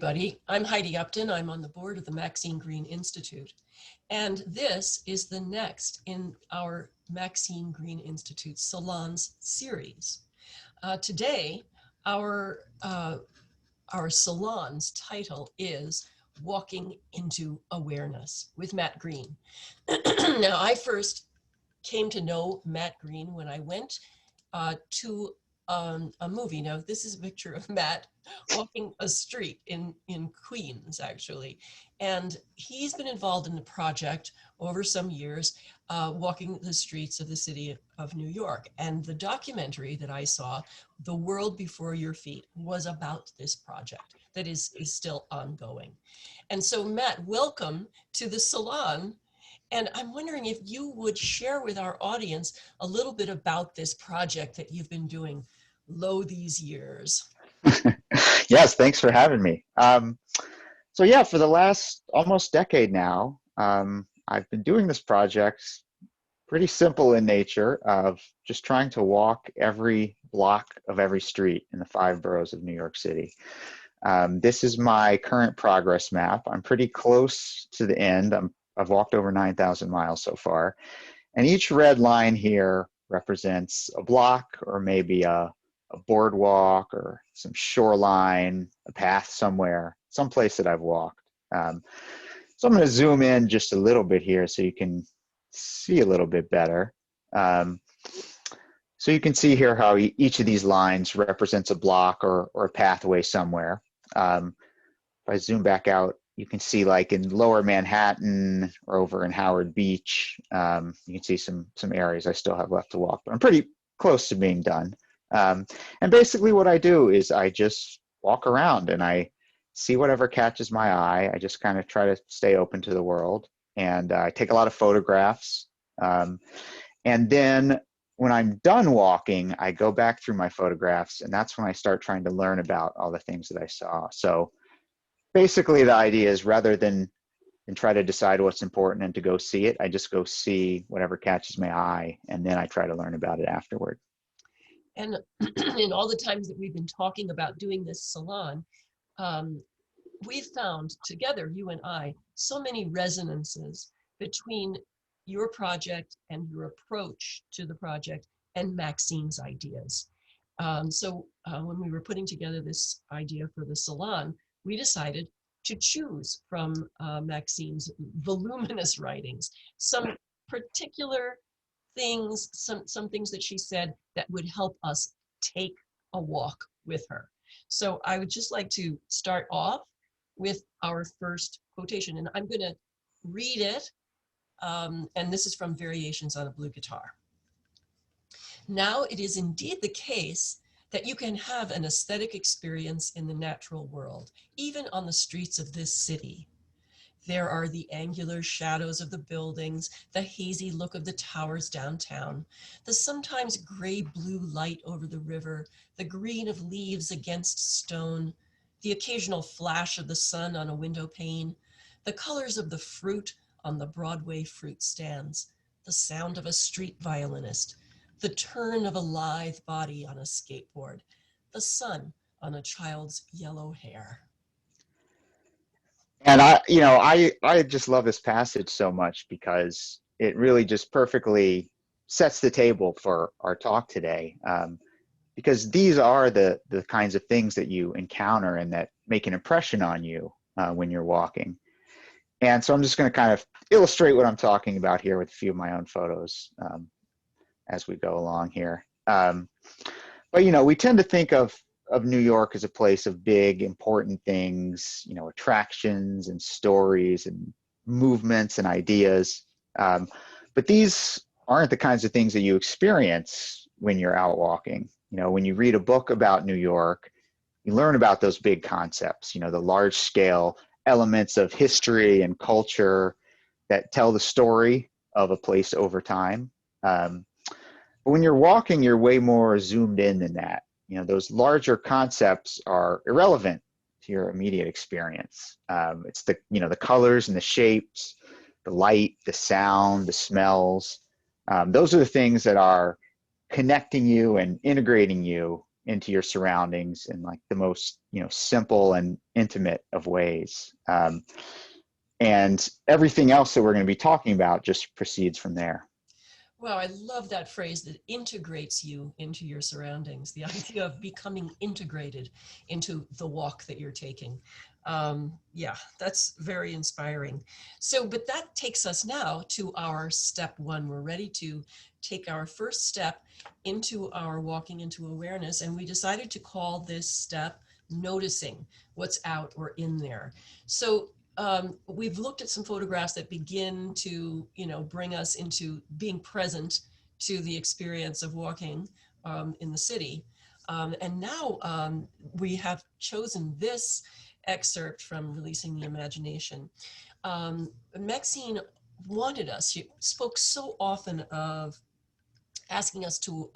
everybody. I'm Heidi Upton. I'm on the board of the Maxine Greene Institute. And this is the next in our Maxine Greene Institute Salons series. Today, our salon's title is Walking into Awareness with Matt Greene. Now, I first came to know Matt Greene when I went to a movie. Now, this is a picture of Matt walking a street in Queens, actually. And he's been involved in the project over some years, walking the streets of the city of New York. And the documentary that I saw, The World Before Your Feet, was about this project that is still ongoing. And so, Matt, welcome to the Salon. And I'm wondering if you would share with our audience a little bit about this project that you've been doing these years. Yes, thanks for having me. So yeah, for the last almost decade now, I've been doing this project, pretty simple in nature, of just trying to walk every block of every street in the 5 boroughs of New York City. This is my current progress map. I'm pretty close to the end. I've walked over 9,000 miles so far. And each red line here represents a block, or maybe a boardwalk, or some shoreline, a path somewhere, someplace that I've walked. So I'm going to zoom in just a little bit here so you can see a little bit better. So you can see here how each of these lines represents a block or a pathway somewhere. If I zoom back out, you can see, like in Lower Manhattan or over in Howard Beach, you can see some areas I still have left to walk, but I'm pretty close to being done. And basically what I do is I just walk around and I see whatever catches my eye. I just kind of try to stay open to the world, and I take a lot of photographs. And then when I'm done walking, I go back through my photographs, and that's when I start trying to learn about all the things that I saw. So basically the idea is, rather than try to decide what's important and to go see it, I just go see whatever catches my eye, and then I try to learn about it afterward. And in all the times that we've been talking about doing this salon, we've found together, you and I, so many resonances between your project and your approach to the project and Maxine's ideas. So when we were putting together this idea for the salon, we decided to choose from Maxine's voluminous writings some particular things, some things that she said that would help us take a walk with her. So I would just like to start off with our first quotation, and I'm going to read it, and this is from Variations on a Blue Guitar. Now it is indeed the case that you can have an aesthetic experience in the natural world, even on the streets of this city. There are the angular shadows of the buildings, the hazy look of the towers downtown, the sometimes gray-blue light over the river, the green of leaves against stone, the occasional flash of the sun on a window pane, the colors of the fruit on the Broadway fruit stands, the sound of a street violinist, the turn of a lithe body on a skateboard, the sun on a child's yellow hair. And I just love this passage so much, because it really just perfectly sets the table for our talk today. Because these are the kinds of things that you encounter and that make an impression on you when you're walking. And so I'm just going to kind of illustrate what I'm talking about here with a few of my own photos as we go along here. But we tend to think of New York as a place of big, important things, attractions and stories and movements and ideas. But these aren't the kinds of things that you experience when you're out walking. When you read a book about New York, you learn about those big concepts, the large scale elements of history and culture that tell the story of a place over time. But when you're walking, you're way more zoomed in than that. Those larger concepts are irrelevant to your immediate experience. It's the colors and the shapes, the light, the sound, the smells. Those are the things that are connecting you and integrating you into your surroundings in like the most, simple and intimate of ways. And everything else that we're going to be talking about just proceeds from there. Wow, I love that phrase, that integrates you into your surroundings, the idea of becoming integrated into the walk that you're taking. Yeah, that's very inspiring. So, but that takes us now to our step one. We're ready to take our first step into our walking into awareness, and we decided to call this step noticing what's out or in there. So we've looked at some photographs that begin to, bring us into being present to the experience of walking in the city. And now we have chosen this excerpt from Releasing the Imagination. Maxine wanted us, she spoke so often of asking us to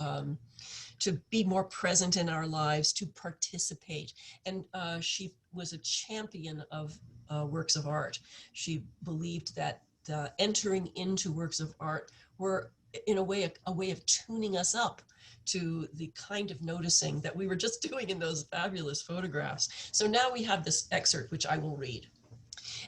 be more present in our lives, to participate. And she was a champion of works of art. She believed that entering into works of art were, in a way of tuning us up to the kind of noticing that we were just doing in those fabulous photographs. So now we have this excerpt, which I will read.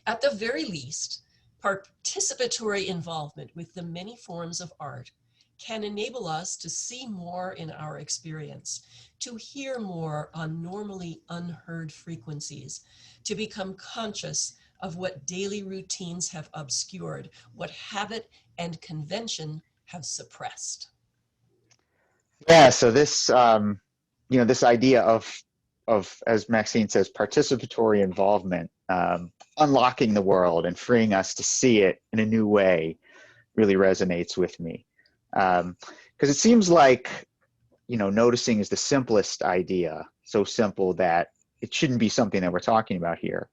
At the very least, participatory involvement with the many forms of art can enable us to see more in our experience, to hear more on normally unheard frequencies, to become conscious of what daily routines have obscured, what habit and convention have suppressed. Yeah. So this, this idea of, as Maxine says, participatory involvement, unlocking the world and freeing us to see it in a new way really resonates with me. Because it seems like, noticing is the simplest idea, so simple that it shouldn't be something that we're talking about here.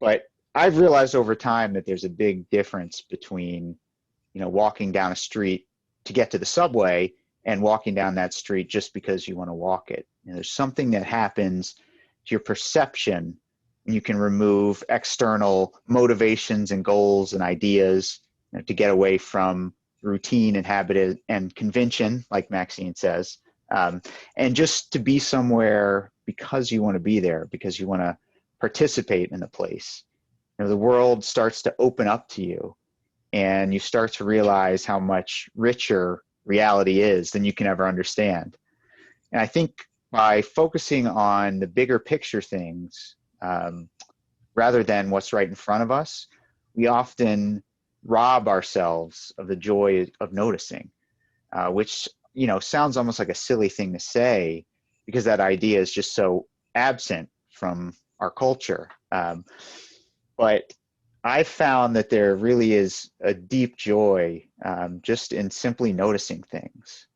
But I've realized over time that there's a big difference between, walking down a street to get to the subway and walking down that street just because you want to walk it. There's something that happens to your perception when you can remove external motivations and goals and ideas, to get away from routine and habit and convention, like Maxine says, and just to be somewhere because you want to be there, because you want to participate in the place. The world starts to open up to you, and you start to realize how much richer reality is than you can ever understand. And I think by focusing on the bigger picture things, rather than what's right in front of us, we often rob ourselves of the joy of noticing, which, sounds almost like a silly thing to say because that idea is just so absent from our culture. But I've found that there really is a deep joy just in simply noticing things,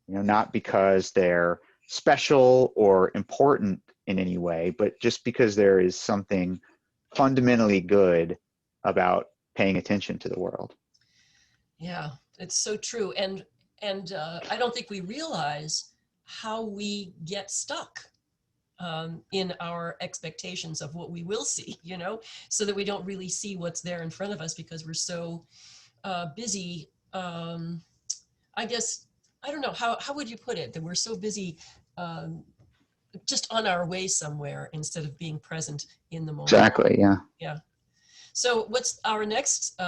not because they're special or important in any way, but just because there is something fundamentally good about paying attention to the world. Yeah, it's so true. And I don't think we realize how we get stuck in our expectations of what we will see, so that we don't really see what's there in front of us because we're so busy. I guess, I don't know, how would you put it? That we're so busy just on our way somewhere instead of being present in the moment. Exactly, yeah. Yeah. So what's our next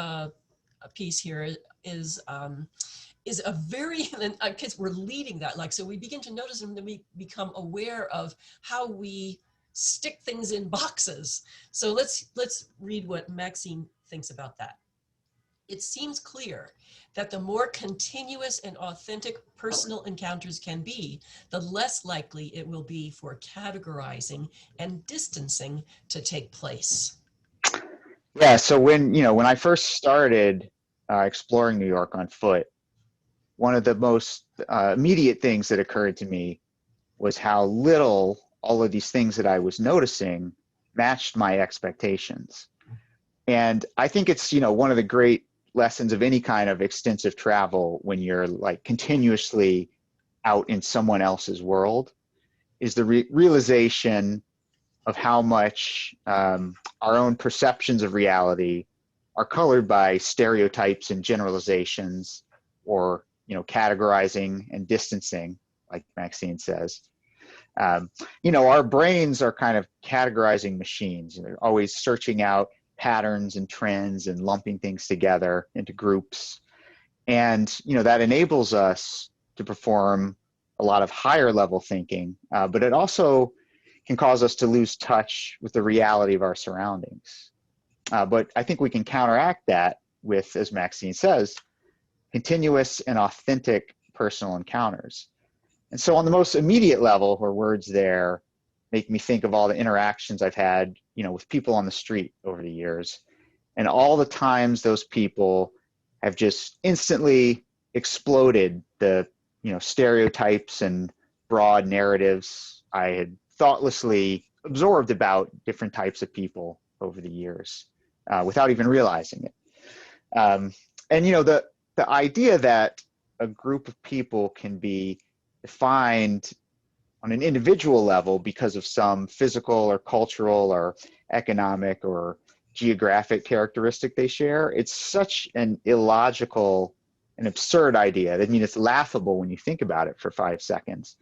piece here is a very, and kids, we're leading that, so we begin to notice them, then we become aware of how we stick things in boxes. So let's read what Maxine thinks about that. It seems clear that the more continuous and authentic personal encounters can be, the less likely it will be for categorizing and distancing to take place. Yeah, so when I first started exploring New York on foot, one of the most immediate things that occurred to me was how little all of these things that I was noticing matched my expectations. And I think it's, one of the great lessons of any kind of extensive travel when you're like continuously out in someone else's world is the realization of how much our own perceptions of reality are colored by stereotypes and generalizations, or categorizing and distancing. like Maxine says. You know, our brains are kind of categorizing machines. They're always searching out patterns and trends and lumping things together into groups. And, you know, that enables us to perform a lot of higher level thinking, but it also can cause us to lose touch with the reality of our surroundings. But I think we can counteract that with, as Maxine says, continuous and authentic personal encounters. And so on the most immediate level, where words there make me think of all the interactions I've had, you know, with people on the street over the years, and all the times those people have just instantly exploded the, you know, stereotypes and broad narratives I had thoughtlessly absorbed about different types of people over the years, without even realizing it. And you know, the idea that a group of people can be defined on an individual level because of some physical or cultural or economic or geographic characteristic they share, it's such an illogical and absurd idea. I mean, it's laughable when you think about it for 5 seconds.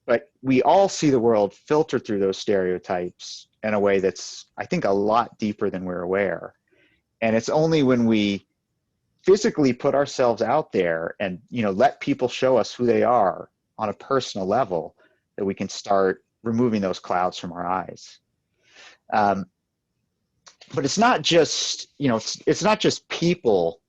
But we all see the world filtered through those stereotypes in a way that's, I think, a lot deeper than we're aware. And it's only when we physically put ourselves out there and, you know, let people show us who they are on a personal level that we can start removing those clouds from our eyes. But it's not just, you know, it's not just people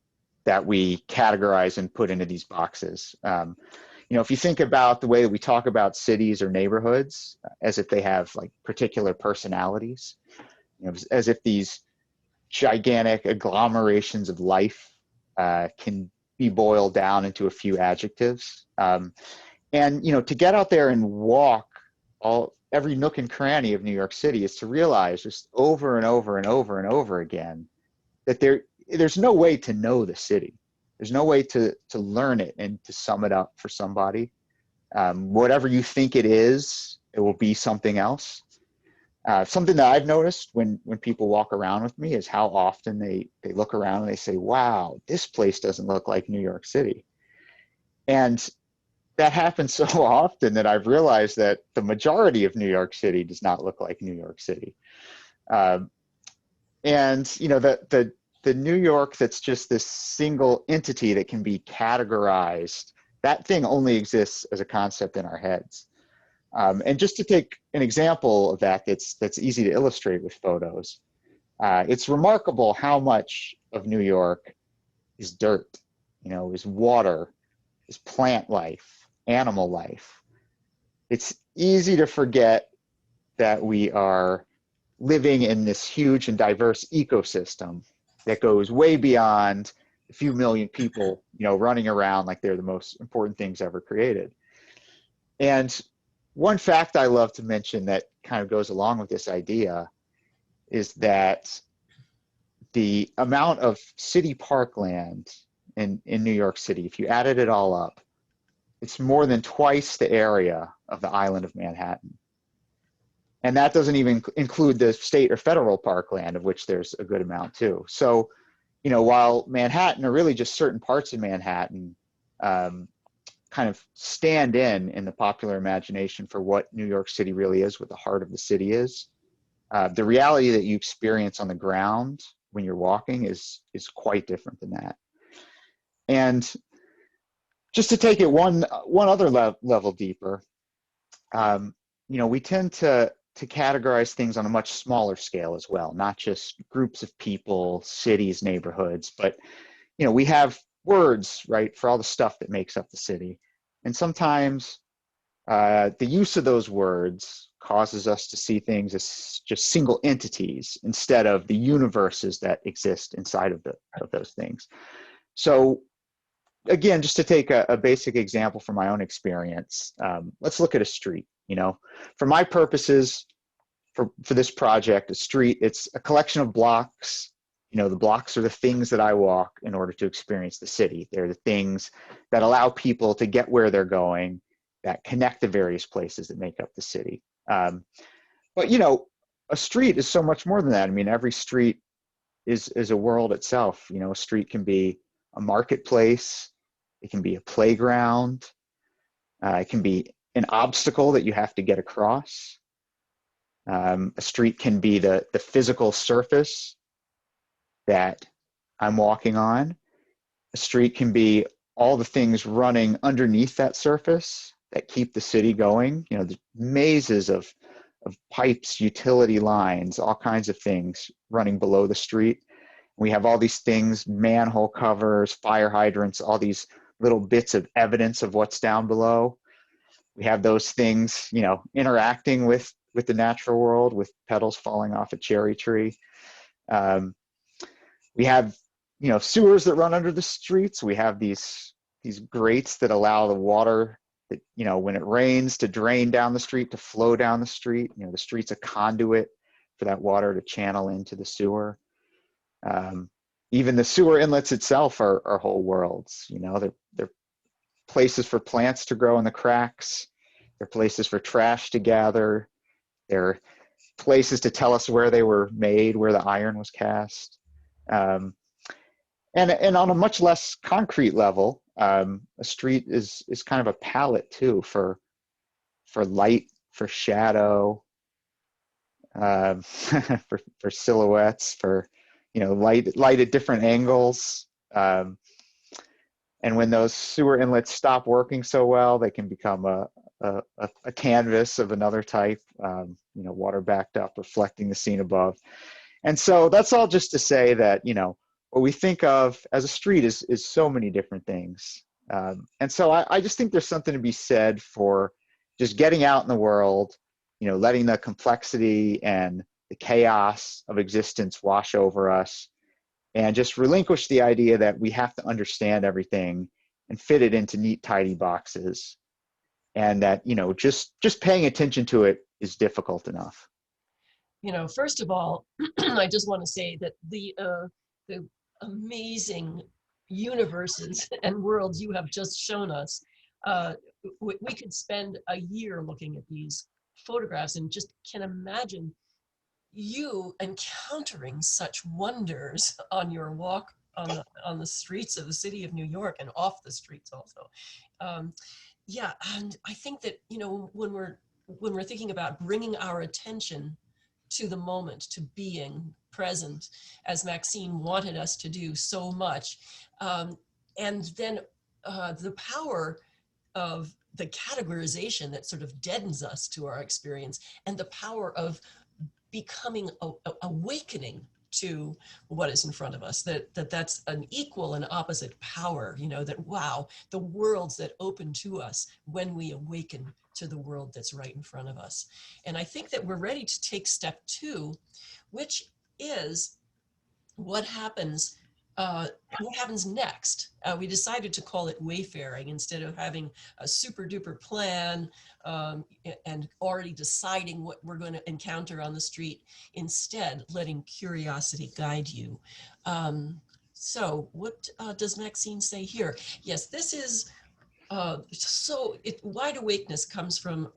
that we categorize and put into these boxes. You know, if you think about the way that we talk about cities or neighborhoods as if they have like particular personalities, you know, as if these gigantic agglomerations of life can be boiled down into a few adjectives. And, you know, to get out there and walk every nook and cranny of New York City is to realize just over and over and over and over again that there's no way to know the city. There's no way to learn it and to sum it up for somebody. Whatever you think it is, it will be something else. Something that I've noticed when people walk around with me is how often they look around and they say, wow, this place doesn't look like New York City. And that happens so often that I've realized that the majority of New York City does not look like New York City. And, you know, the New York that's just this single entity that can be categorized, that thing only exists as a concept in our heads. And just to take an example of that that's easy to illustrate with photos, it's remarkable how much of New York is dirt, you know, is water, is plant life, animal life. It's easy to forget that we are living in this huge and diverse ecosystem that goes way beyond a few million people, you know, running around like they're the most important things ever created. And one fact I love to mention that kind of goes along with this idea is that the amount of city parkland in New York City, if you added it all up, it's more than twice the area of the island of Manhattan. And that doesn't even include the state or federal parkland, of which there's a good amount too. So, you know, while Manhattan, or really just certain parts of Manhattan, kind of stand in the popular imagination for what New York City really is, what the heart of the city is, the reality that you experience on the ground when you're walking is quite different than that. And just to take it one other level deeper, you know, we tend to categorize things on a much smaller scale as well, not just groups of people, cities, neighborhoods, but, you know, we have words, right, for all the stuff that makes up the city. And sometimes the use of those words causes us to see things as just single entities instead of the universes that exist inside of those things. So again, just to take a basic example from my own experience, let's look at a street. You know, for my purposes, for this project, a street, it's a collection of blocks. You know, the blocks are the things that I walk in order to experience the city. They're the things that allow people to get where they're going, that connect the various places that make up the city. But, you know, a street is so much more than that. I mean, every street is a world itself. You know, a street can be a marketplace. It can be a playground. It can be an obstacle that you have to get across. A street can be the physical surface that I'm walking on. A street can be all the things running underneath that surface that keep the city going. You know, the mazes of pipes, utility lines, all kinds of things running below the street. We have all these things, manhole covers, fire hydrants, all these little bits of evidence of what's down below. We have those things, you know, interacting with the natural world, with petals falling off a cherry tree. We have, you know, sewers that run under the streets. We have these grates that allow the water that, you know, when it rains, to drain down the street, to flow down the street. You know, the street's a conduit for that water to channel into the sewer. Even the sewer inlets itself are whole worlds. You know, they're places for plants to grow in the cracks. They're places for trash to gather. They're places to tell us where they were made, where the iron was cast. And on a much less concrete level, a street is kind of a palette too for light, for shadow, for silhouettes, for, you know, light at different angles. And when those sewer inlets stop working so well, they can become a canvas of another type, you know, water backed up, reflecting the scene above. And so that's all just to say that, you know, what we think of as a street is so many different things. And so I just think there's something to be said for just getting out in the world, you know, letting the complexity and the chaos of existence wash over us, and just relinquish the idea that we have to understand everything and fit it into neat, tidy boxes. And that, you know, just paying attention to it is difficult enough. You know, first of all, I just want to say that the amazing universes and worlds you have just shown us, we could spend a year looking at these photographs and just can imagine you encountering such wonders on your walk on the streets of the city of New York, and off the streets also. Yeah, and I think that, you know, when we're thinking about bringing our attention to the moment, to being present, as Maxine wanted us to do so much, and then the power of the categorization that sort of deadens us to our experience, and the power of becoming awakening to what is in front of us, that's an equal and opposite power, you know, that, wow, the worlds that open to us when we awaken to the world that's right in front of us. And I think that we're ready to take step 2, which is what happens next. We decided to call it wayfaring instead of having a super duper plan and already deciding what we're going to encounter on the street. Instead, letting curiosity guide you. So what does Maxine say here? Yes, this is wide awakeness comes from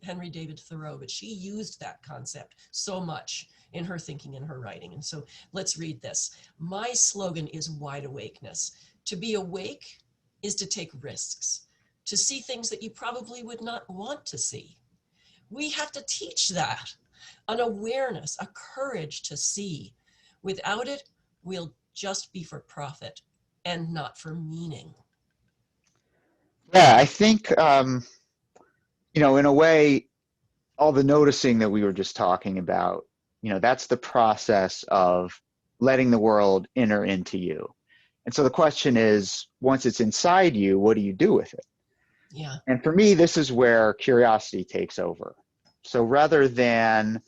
Henry David Thoreau, but she used that concept so much in her thinking and her writing. And so let's read this. My slogan is wide awakeness. To be awake is to take risks, to see things that you probably would not want to see. We have to teach that, an awareness, a courage to see. Without it, we'll just be for profit and not for meaning. Yeah, I think, you know, in a way, all the noticing that we were just talking about, you know, that's the process of letting the world enter into you. And so the question is, once it's inside you, what do you do with it? Yeah. And for me, this is where curiosity takes over. So rather than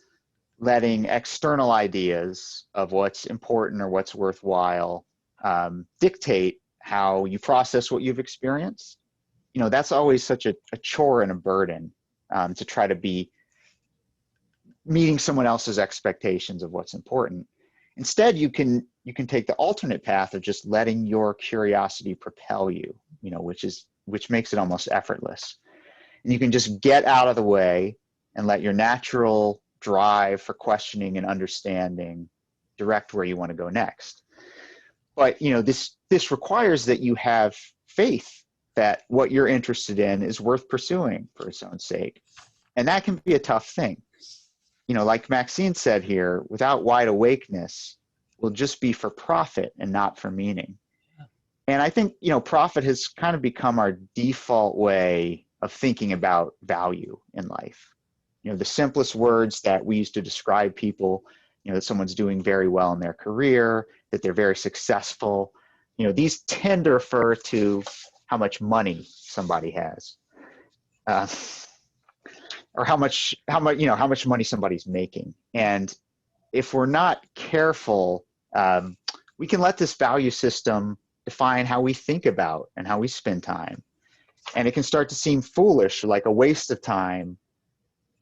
letting external ideas of what's important or what's worthwhile dictate how you process what you've experienced, you know, that's always such a chore and a burden to try to be meeting someone else's expectations of what's important. Instead, you can take the alternate path of just letting your curiosity propel you, you know, which makes it almost effortless. And you can just get out of the way and let your natural drive for questioning and understanding direct where you want to go next. But, you know, this requires that you have faith that what you're interested in is worth pursuing for its own sake. And that can be a tough thing. You know, like Maxine said here, without wide awakeness, will just be for profit and not for meaning. And I think, you know, profit has kind of become our default way of thinking about value in life. You know, the simplest words that we use to describe people, you know, that someone's doing very well in their career, that they're very successful, you know, these tend to refer to how much money somebody has, or how much money somebody's making. And if we're not careful, we can let this value system define how we think about and how we spend time. And it can start to seem foolish, like a waste of time,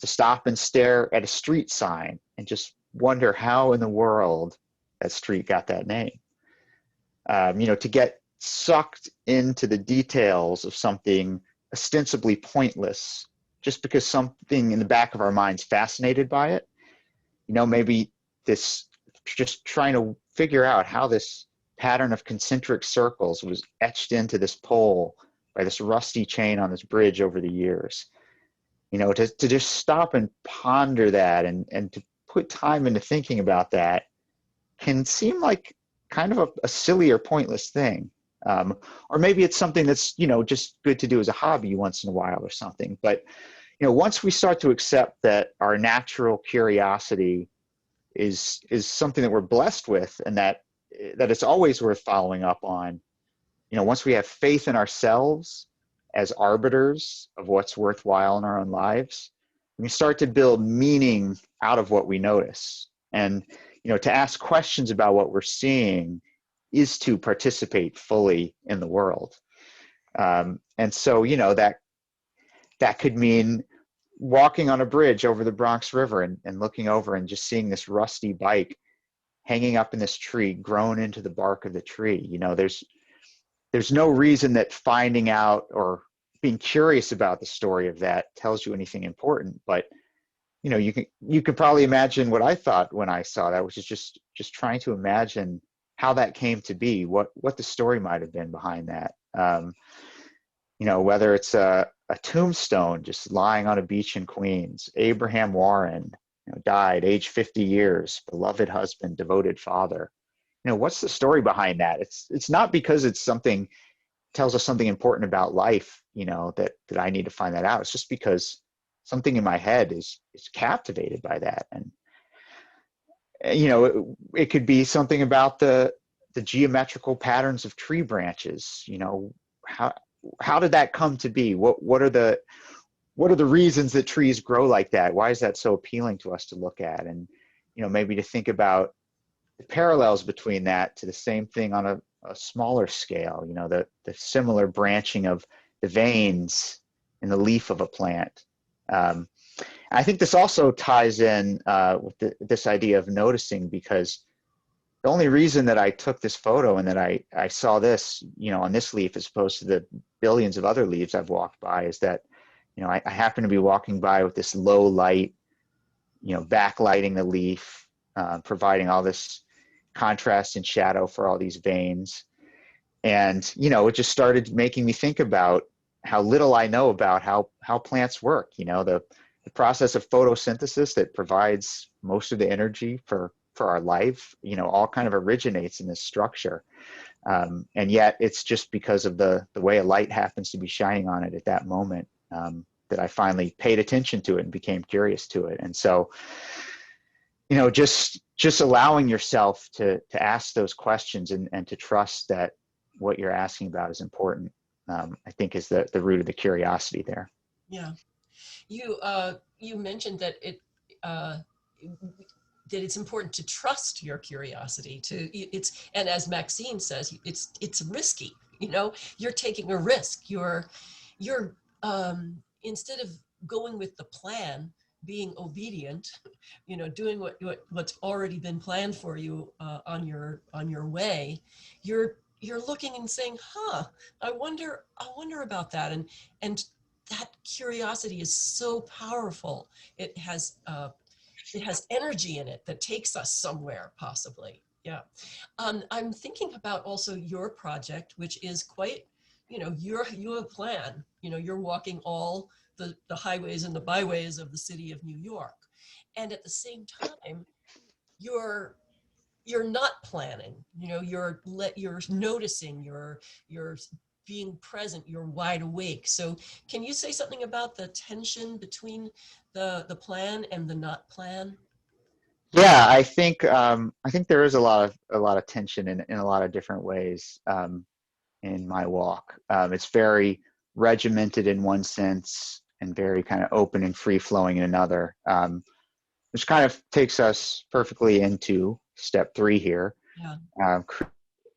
to stop and stare at a street sign and just wonder how in the world that street got that name. You know, to get sucked into the details of something ostensibly pointless just because something in the back of our minds fascinated by it. You know, maybe this, just trying to figure out how this pattern of concentric circles was etched into this pole by this rusty chain on this bridge over the years. You know, to just stop and ponder that and to put time into thinking about that can seem like kind of a silly or pointless thing. Or maybe it's something that's, you know, just good to do as a hobby once in a while or something. But, you know, once we start to accept that our natural curiosity is something that we're blessed with, and that it's always worth following up on, you know, once we have faith in ourselves as arbiters of what's worthwhile in our own lives, we start to build meaning out of what we notice. And, you know, to ask questions about what we're seeing is to participate fully in the world. And so, you know, that could mean walking on a bridge over the Bronx River and looking over and just seeing this rusty bike hanging up in this tree, grown into the bark of the tree. You know, there's no reason that finding out or being curious about the story of that tells you anything important. But, you know, you could probably imagine what I thought when I saw that, which is just trying to imagine how that came to be, what the story might have been behind that. You know, whether it's a tombstone just lying on a beach in Queens, Abraham Warren, you know, died age 50 years, beloved husband, devoted father. You know, what's the story behind that? It's not because it's something, tells us something important about life, you know, that I need to find that out. It's just because something in my head is captivated by that. And, you know, it could be something about the geometrical patterns of tree branches. You know, how did that come to be? What are the reasons that trees grow like that? Why is that so appealing to us to look at? And, you know, maybe to think about the parallels between that to the same thing on a smaller scale, you know, the similar branching of the veins in the leaf of a plant. I think this also ties in with this idea of noticing, because the only reason that I took this photo and that I saw this, you know, on this leaf as opposed to the billions of other leaves I've walked by, is that, you know, I happen to be walking by with this low light, you know, backlighting the leaf, providing all this contrast and shadow for all these veins. And, you know, it just started making me think about how little I know about how plants work. You know, the process of photosynthesis that provides most of the energy for our life, you know, all kind of originates in this structure. And yet it's just because of the way a light happens to be shining on it at that moment, that I finally paid attention to it and became curious to it. And so, you know, just allowing yourself to ask those questions and to trust that what you're asking about is important, I think is the root of the curiosity there. Yeah. You mentioned that it's important to trust your curiosity. And as Maxine says, it's risky. You know, you're taking a risk. You're instead of going with the plan, being obedient, you know, doing what's already been planned for you on your way, you're looking and saying, I wonder about that. And that curiosity is so powerful. It has energy in it that takes us somewhere, possibly. Yeah. I'm thinking about also your project, which is quite, you have a plan. You're walking all the highways and the byways of the city of New York. And at the same time, you're you're not planning. You're noticing, you're being present, you're wide awake. So can you say something about the tension between the plan and the not plan? Yeah, I think there is a lot of tension in a lot of different ways in my walk. It's very regimented in one sense and very kind of open and free flowing in another, which kind of takes us perfectly into step 3 here, Yeah. um, cr-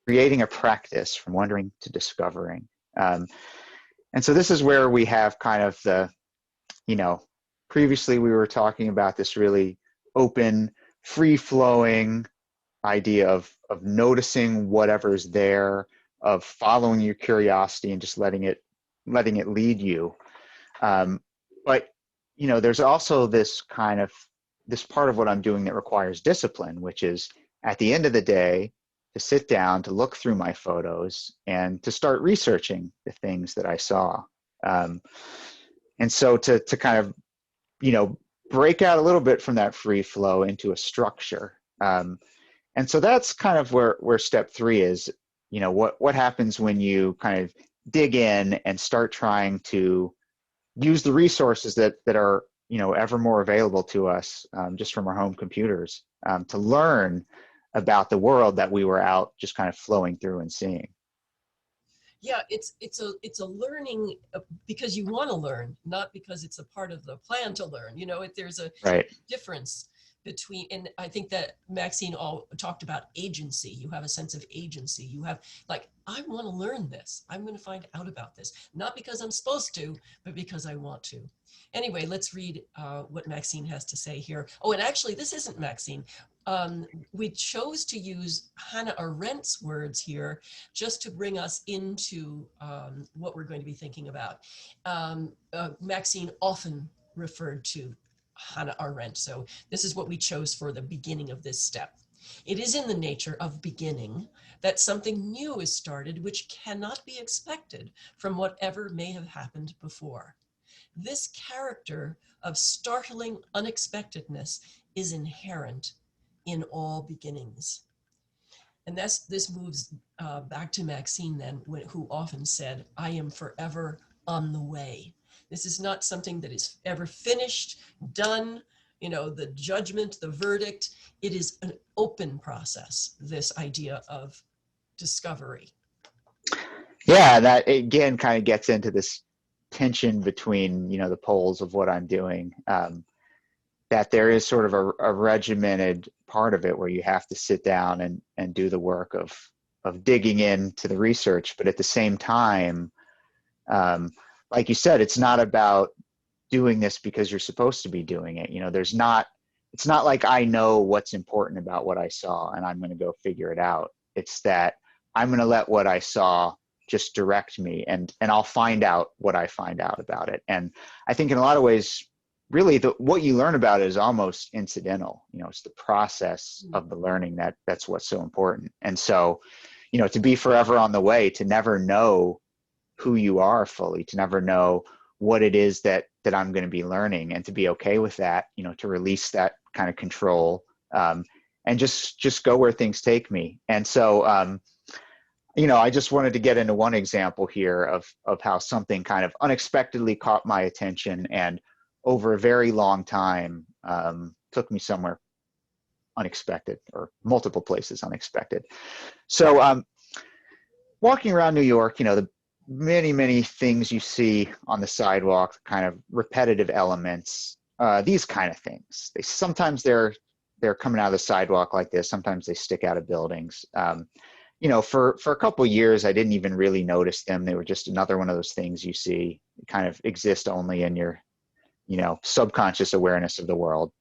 creating a practice from wondering to discovering. Um, and so this is where we have kind of you know, previously we were talking about this really open, free flowing idea of noticing whatever's there, of following your curiosity and just letting it lead you. But there's also this part of what I'm doing that requires discipline, which is at the end of the day to sit down, to look through my photos, and to start researching the things that I saw. Um, and so to kind of break out a little bit from that free flow into a structure. And so that's kind of where step 3 is. What happens when you kind of dig in and start trying to use the resources that are ever more available to us, just from our home computers, to learn about the world that we were out just kind of flowing through and seeing. Yeah, it's a learning, because you want to learn, not because it's a part of the plan to learn. There's a Right. difference between, and I think that Maxine all talked about agency. You have a sense of agency. You have, like, I want to learn this. I'm going to find out about this, not because I'm supposed to, but because I want to. Anyway, let's read what Maxine has to say here. Oh, and actually, this isn't Maxine. We chose to use Hannah Arendt's words here just to bring us into what we're going to be thinking about. Maxine often referred to Hannah Arendt, so this is what we chose for the beginning of this step. It is in the nature of beginning that something new is started which cannot be expected from whatever may have happened before. This character of startling unexpectedness is inherent in all beginnings. And this moves back to Maxine then, who often said, I am forever on the way. This is not something that is ever finished, done, the judgment, the verdict. It is an open process, this idea of discovery. Yeah, that again kind of gets into this tension between the poles of what I'm doing. That there is sort of a regimented part of it where you have to sit down and do the work of digging into the research, but at the same time, like you said, it's not about doing this because you're supposed to be doing it. It's not like I know what's important about what I saw and I'm going to go figure it out. It's that I'm going to let what I saw just direct me, and I'll find out what I find out about it. And I think in a lot of ways, really what you learn about it is almost incidental. It's the process of the learning that's what's so important. And so, to be forever on the way, to never know who you are fully, to never know what it is that I'm going to be learning, and to be okay with that, to release that kind of control, and just go where things take me. And so, I just wanted to get into one example here of how something kind of unexpectedly caught my attention, and over a very long time took me somewhere unexpected, or multiple places unexpected. So walking around New York, the many things you see on the sidewalk, kind of repetitive elements, these kind of things. Sometimes they're coming out of the sidewalk like this. Sometimes they stick out of buildings. For a couple of years, I didn't even really notice them. They were just another one of those things you see, kind of exist only in your subconscious awareness of the world.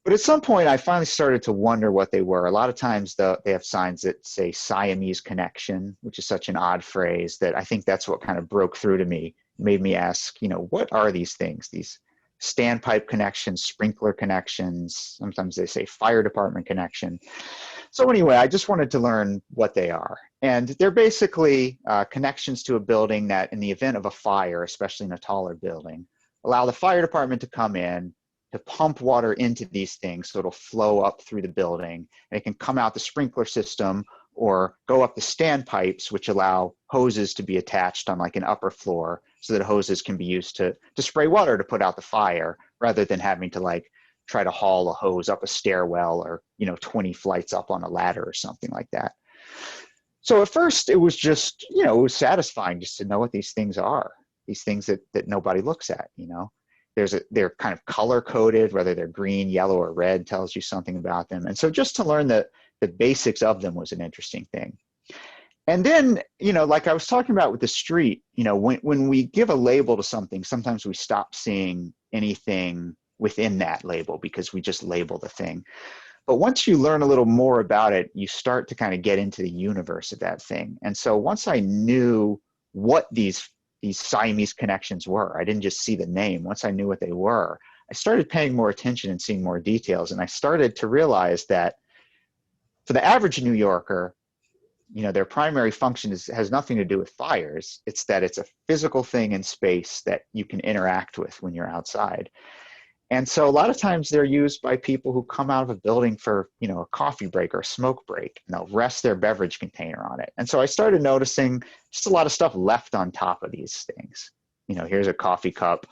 But at some point, I finally started to wonder what they were. A lot of times they have signs that say Siamese connection, which is such an odd phrase that I think that's what kind of broke through to me, made me ask, what are these things, these standpipe connections, sprinkler connections. Sometimes they say fire department connection. So anyway, I just wanted to learn what they are. And they're basically connections to a building that in the event of a fire, especially in a taller building, allow the fire department to come in, to pump water into these things so it'll flow up through the building. And it can come out the sprinkler system or go up the standpipes, which allow hoses to be attached on like an upper floor so that hoses can be used to spray water to put out the fire rather than having to like try to haul a hose up a stairwell or, 20 flights up on a ladder or something like that. So at first it was just, it was satisfying just to know what these things are, these things that nobody looks at, they're kind of color coded, whether they're green, yellow, or red tells you something about them. And so just to learn the basics of them was an interesting thing. And then, like I was talking about with the street, when we give a label to something, sometimes we stop seeing anything within that label because we just label the thing. But once you learn a little more about it, you start to kind of get into the universe of that thing. And so once I knew what these Siamese connections were, I didn't just see the name. Once I knew what they were, I started paying more attention and seeing more details. And I started to realize that for the average New Yorker, their primary function has nothing to do with fires. It's that it's a physical thing in space that you can interact with when you're outside. And so a lot of times they're used by people who come out of a building for, a coffee break or a smoke break, and they'll rest their beverage container on it. And so I started noticing just a lot of stuff left on top of these things. Here's a coffee cup.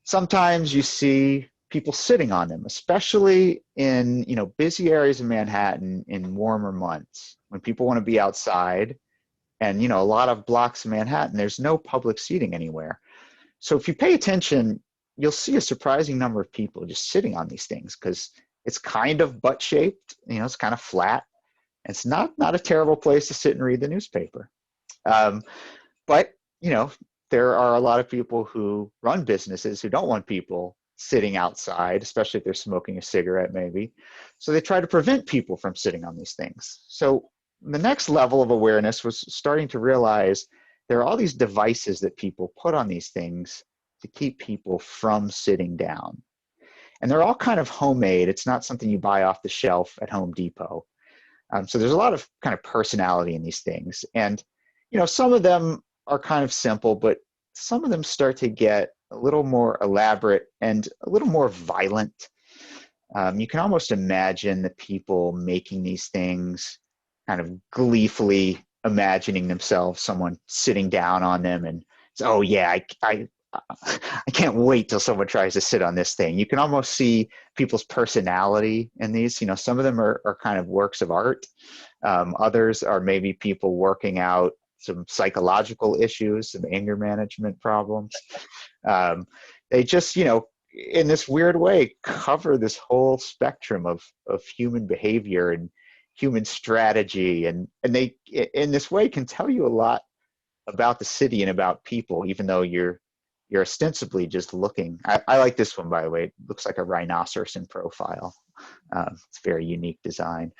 Sometimes you see people sitting on them, especially in, busy areas of Manhattan in warmer months when people want to be outside. And, a lot of blocks of Manhattan, there's no public seating anywhere. So if you pay attention, you'll see a surprising number of people just sitting on these things because it's kind of butt-shaped, it's kind of flat. It's not a terrible place to sit and read the newspaper. But, there are a lot of people who run businesses who don't want people sitting outside, especially if they're smoking a cigarette maybe. So they try to prevent people from sitting on these things. So the next level of awareness was starting to realize there are all these devices that people put on these things to keep people from sitting down. And they're all kind of homemade. It's not something you buy off the shelf at Home Depot. So there's a lot of kind of personality in these things. And, some of them are kind of simple, but some of them start to get a little more elaborate and a little more violent. You can almost imagine the people making these things kind of gleefully imagining themselves, someone sitting down on them and, oh yeah, I can't wait till someone tries to sit on this thing. You can almost see people's personality in these. Some of them are kind of works of art. Others are maybe people working out some psychological issues, some anger management problems. They just, in this weird way, cover this whole spectrum of human behavior and human strategy. And they, in this way, can tell you a lot about the city and about people, even though you're ostensibly just looking. I like this one, by the way. It looks like a rhinoceros in profile. It's a very unique design.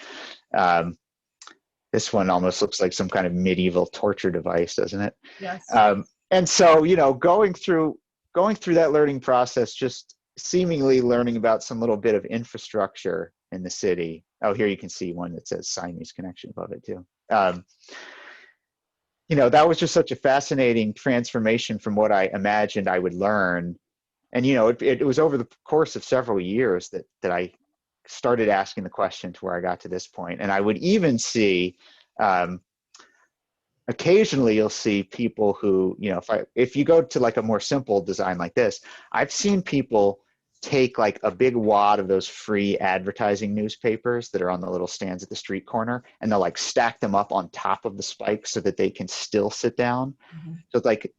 This one almost looks like some kind of medieval torture device, doesn't it? Yes. And so, going through that learning process, just seemingly learning about some little bit of infrastructure in the city. Oh, here you can see one that says Siamese connection above it too. That was just such a fascinating transformation from what I imagined I would learn. And, it was over the course of several years that I started asking the question to where I got to this point. And I would even see, occasionally you'll see people who, if you go to like a more simple design like this, I've seen people take like a big wad of those free advertising newspapers that are on the little stands at the street corner, and they'll like stack them up on top of the spikes so that they can still sit down. Mm-hmm. So it's like,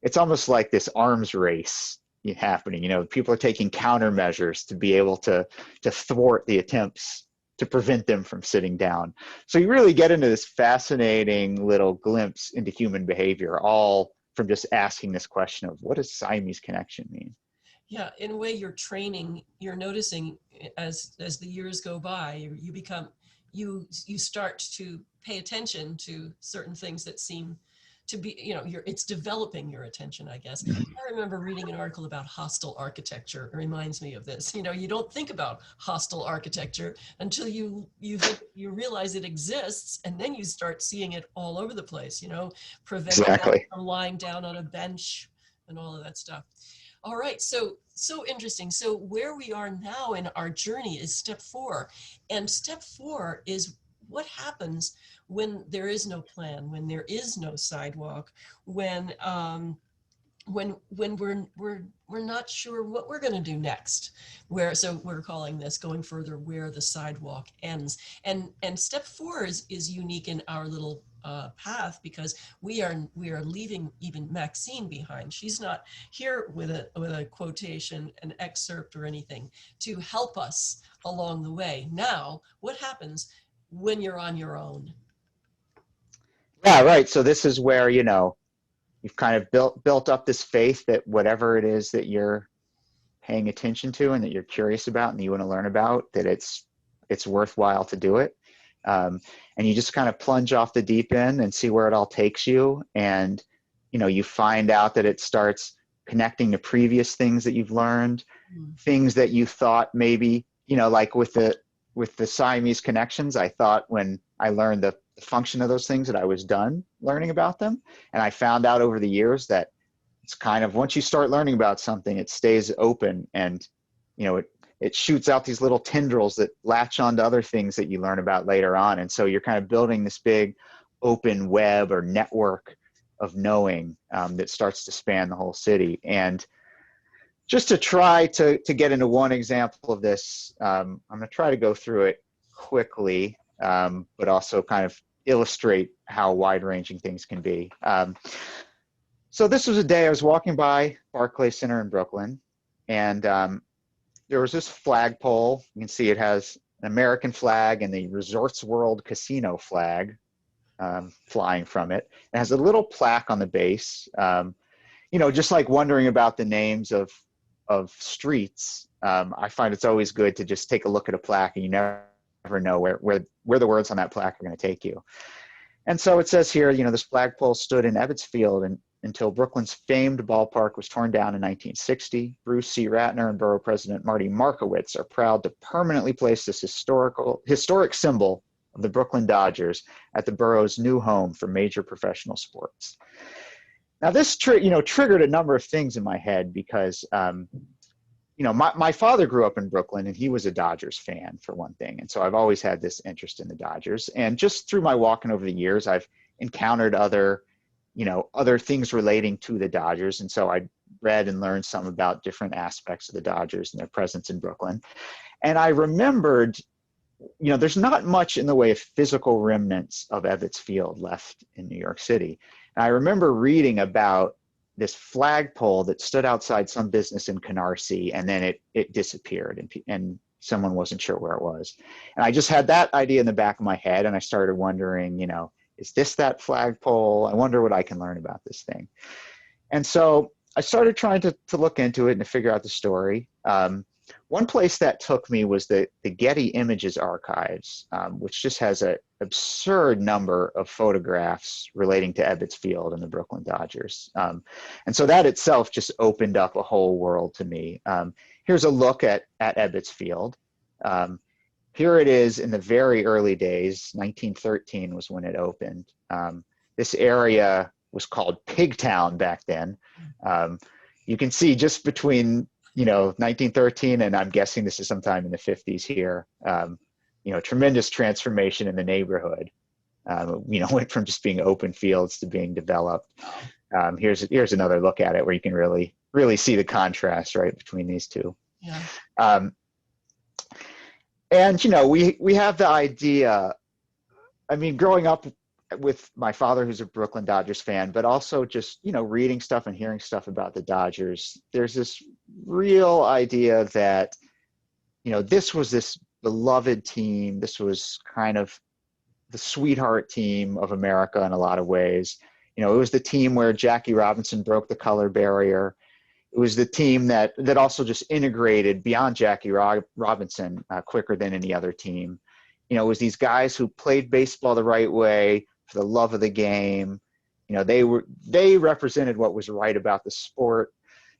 it's almost like this arms race happening. People are taking countermeasures to be able to thwart the attempts to prevent them from sitting down. So you really get into this fascinating little glimpse into human behavior, all from just asking this question of what does Siamese connection mean? Yeah, in a way, you're noticing as the years go by, you start to pay attention to certain things that seem to be, it's developing your attention, I guess. I remember reading an article about hostile architecture. It reminds me of this. You don't think about hostile architecture until you realize it exists, and then you start seeing it all over the place, preventing Exactly. from lying down on a bench and all of that stuff. All right, so interesting. So where we are now in our journey is step 4. And step 4 is what happens when there is no plan, when there is no sidewalk, when we're not sure what we're going to do next. So we're calling this going further where the sidewalk ends. And step 4 is unique in our little path, because we are leaving even Maxine behind. She's not here with a quotation, an excerpt, or anything to help us along the way. Now, what happens when you're on your own? Yeah, right. So this is where, you've kind of built up this faith that whatever it is that you're paying attention to and that you're curious about and that you want to learn about, that it's worthwhile to do it. And you just kind of plunge off the deep end and see where it all takes you. And, you find out that it starts connecting to previous things that you've learned, things that you thought maybe, like with the Siamese connections, I thought when I learned the function of those things that I was done learning about them. And I found out over the years that it's kind of, once you start learning about something, it stays open, and, it shoots out these little tendrils that latch onto other things that you learn about later on. And so you're kind of building this big open web or network of knowing that starts to span the whole city. And just to try to get into one example of this, I'm going to try to go through it quickly, but also kind of illustrate how wide-ranging things can be. So this was a day I was walking by Barclays Center in Brooklyn, and there was this flagpole. You can see it has an American flag and the Resorts World Casino flag flying from it. It has a little plaque on the base, just like wondering about the names of streets. I find it's always good to just take a look at a plaque, and you never know where the words on that plaque are going to take you. And so it says here, this flagpole stood in Ebbets Field until Brooklyn's famed ballpark was torn down in 1960. Bruce C. Ratner and Borough President Marty Markowitz are proud to permanently place this historic symbol of the Brooklyn Dodgers at the borough's new home for major professional sports. Now this triggered a number of things in my head, because my father grew up in Brooklyn, and he was a Dodgers fan, for one thing. And so I've always had this interest in the Dodgers. And just through my walking over the years, I've encountered other things relating to the Dodgers. And so I read and learned some about different aspects of the Dodgers and their presence in Brooklyn. And I remembered, there's not much in the way of physical remnants of Ebbets Field left in New York City. And I remember reading about this flagpole that stood outside some business in Canarsie, and then it disappeared, and someone wasn't sure where it was. And I just had that idea in the back of my head, and I started wondering, is this that flagpole? I wonder what I can learn about this thing. And so I started trying to look into it and to figure out the story. One place that took me was the Getty Images Archives, which just has an absurd number of photographs relating to Ebbets Field and the Brooklyn Dodgers. And so that itself just opened up a whole world to me. Here's a look at Ebbets Field. Here it is in the very early days. 1913 was when it opened. This area was called Pigtown back then. You can see just between 1913 and I'm guessing this is sometime in the 50s here, tremendous transformation in the neighborhood. Went from just being open fields to being developed. Here's another look at it where you can really see the contrast right between these two. Yeah. And we have the idea, growing up with my father, who's a Brooklyn Dodgers fan, but also just, reading stuff and hearing stuff about the Dodgers, there's this real idea that, this was this beloved team. This was kind of the sweetheart team of America in a lot of ways. It was the team where Jackie Robinson broke the color barrier. It was the team that also just integrated beyond Jackie Robinson quicker than any other team. It was these guys who played baseball the right way for the love of the game. You know, they represented what was right about the sport.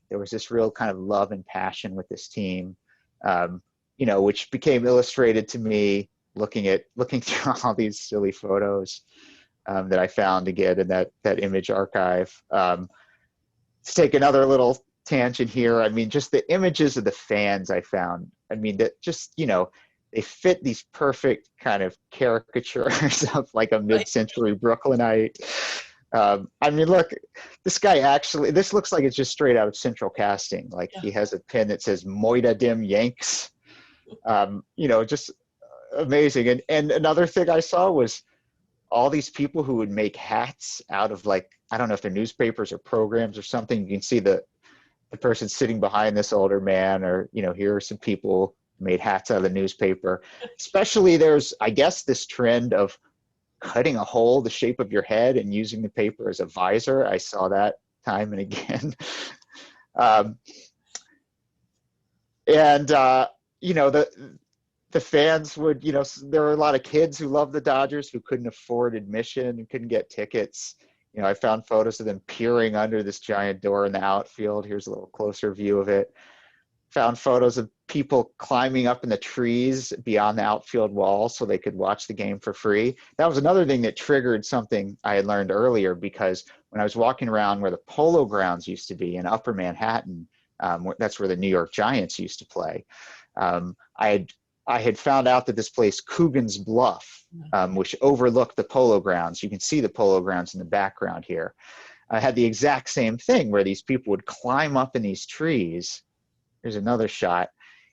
There was this real kind of love and passion with this team, you know, which became illustrated to me looking through all these silly photos that I found again in that image archive. To take another little tangent here, I mean, just the images of the fans I found. I mean, that just, you know, they fit these perfect kind of caricatures of like a mid-century Brooklynite. I mean, look, this guy actually, this looks like it's just straight out of Central Casting. Like he has a pin that says Moida Dim Yanks. You know, just amazing. And another thing I saw was all these people who would make hats out of, like, I don't know if they're newspapers or programs or something. You can see the person sitting behind this older man, or, you know, here are some people who made hats out of the newspaper. Especially there's, I guess, this trend of cutting a hole the shape of your head and using the paper as a visor. I saw that time and again. You know, the fans would, you know, there were a lot of kids who loved the Dodgers who couldn't afford admission and couldn't get tickets. You know, I found photos of them peering under this giant door in the outfield. Here's a little closer view of it. Found photos of people climbing up in the trees beyond the outfield wall so they could watch the game for free. That was another thing that triggered something I had learned earlier, because when I was walking around where the Polo Grounds used to be in Upper Manhattan, that's where the New York Giants used to play. I had found out that this place, Coogan's Bluff, which overlooked the Polo Grounds, you can see the Polo Grounds in the background here, had the exact same thing where these people would climb up in these trees. Here's another shot.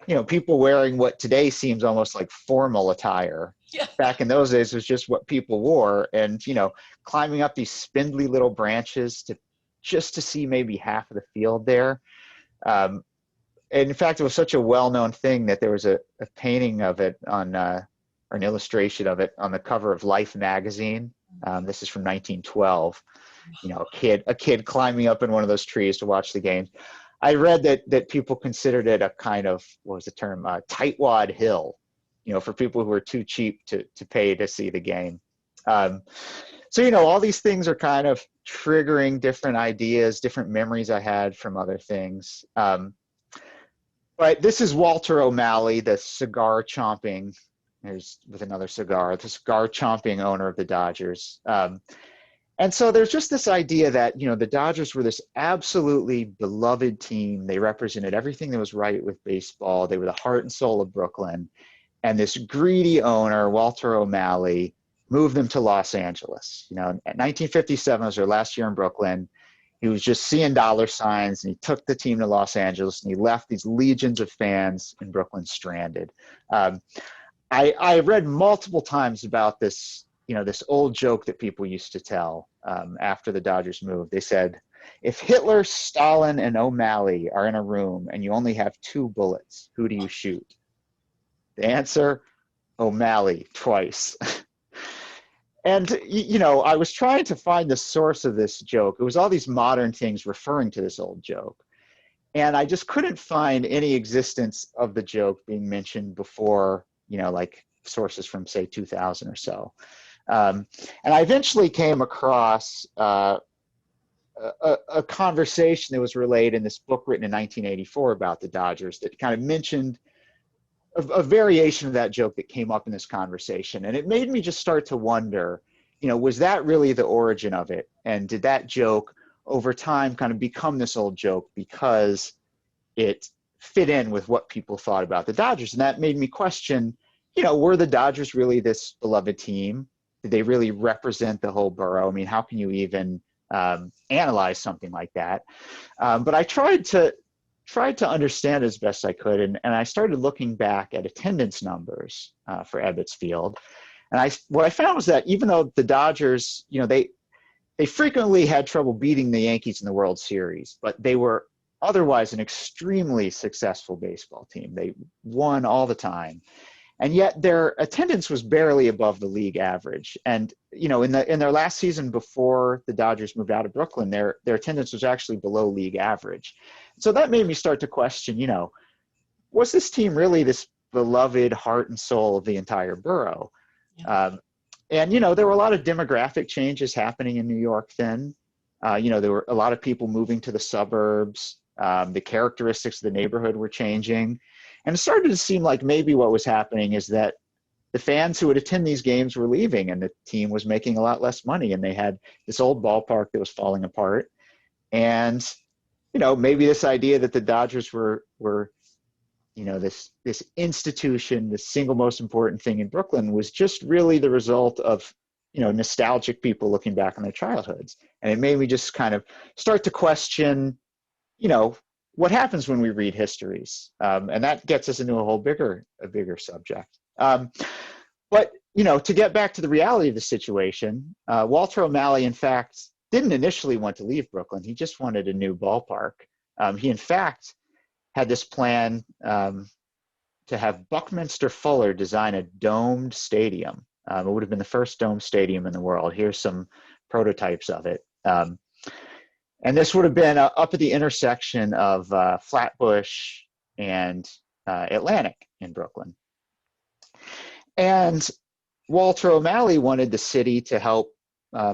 You know, people wearing what today seems almost like formal attire. Yeah. Back in those days was just what people wore. And, you know, climbing up these spindly little branches just to see maybe half of the field there. And in fact, it was such a well-known thing that there was a painting of it on, or an illustration of it on the cover of Life magazine. This is from 1912. You know, a kid climbing up in one of those trees to watch the game. I read that people considered it a kind of, what was the term, tightwad hill, you know, for people who are too cheap to pay to see the game. So, you know, all these things are kind of triggering different ideas, different memories I had from other things. But this is Walter O'Malley, the cigar chomping, there's with another cigar, the cigar chomping owner of the Dodgers. And so there's just this idea that, you know, the Dodgers were this absolutely beloved team. They represented everything that was right with baseball. They were the heart and soul of Brooklyn. And this greedy owner, Walter O'Malley, moved them to Los Angeles. You know, at 1957 was their last year in Brooklyn. He was just seeing dollar signs, and he took the team to Los Angeles, and he left these legions of fans in Brooklyn stranded. I read multiple times about this, you know, this old joke that people used to tell after the Dodgers moved. They said, if Hitler, Stalin, and O'Malley are in a room and you only have 2 bullets, who do you shoot? The answer, O'Malley, twice. And, you know, I was trying to find the source of this joke. It was all these modern things referring to this old joke. And I just couldn't find any existence of the joke being mentioned before, you know, like sources from, say, 2000 or so. And I eventually came across a conversation that was relayed in this book written in 1984 about the Dodgers that kind of mentioned a variation of that joke that came up in this conversation. And it made me just start to wonder, you know, was that really the origin of it? And did that joke over time kind of become this old joke because it fit in with what people thought about the Dodgers? And that made me question, you know, were the Dodgers really this beloved team? Did they really represent the whole borough? I mean, how can you even analyze something like that? But I tried to understand as best I could, and I started looking back at attendance numbers for Ebbets Field. And what I found was that even though the Dodgers, you know, they frequently had trouble beating the Yankees in the World Series, but they were otherwise an extremely successful baseball team. They won all the time. And yet their attendance was barely above the league average. And, you know, in their last season before the Dodgers moved out of Brooklyn, their attendance was actually below league average. So that made me start to question, you know, was this team really this beloved heart and soul of the entire borough? Yeah. And, you know, there were a lot of demographic changes happening in New York then. You know, there were a lot of people moving to the suburbs. The characteristics of the neighborhood were changing. And it started to seem like maybe what was happening is that the fans who would attend these games were leaving and the team was making a lot less money. And they had this old ballpark that was falling apart. And, you know, maybe this idea that the Dodgers were you know, this institution, the single most important thing in Brooklyn, was just really the result of, you know, nostalgic people looking back on their childhoods. And it made me just kind of start to question, you know, what happens when we read histories. And that gets us into a bigger subject. But, you know, to get back to the reality of the situation, Walter O'Malley, in fact, didn't initially want to leave Brooklyn. He just wanted a new ballpark. He, in fact, had this plan to have Buckminster Fuller design a domed stadium. It would have been the first domed stadium in the world. Here's some prototypes of it. And this would have been up at the intersection of Flatbush and Atlantic in Brooklyn. And Walter O'Malley wanted the city to help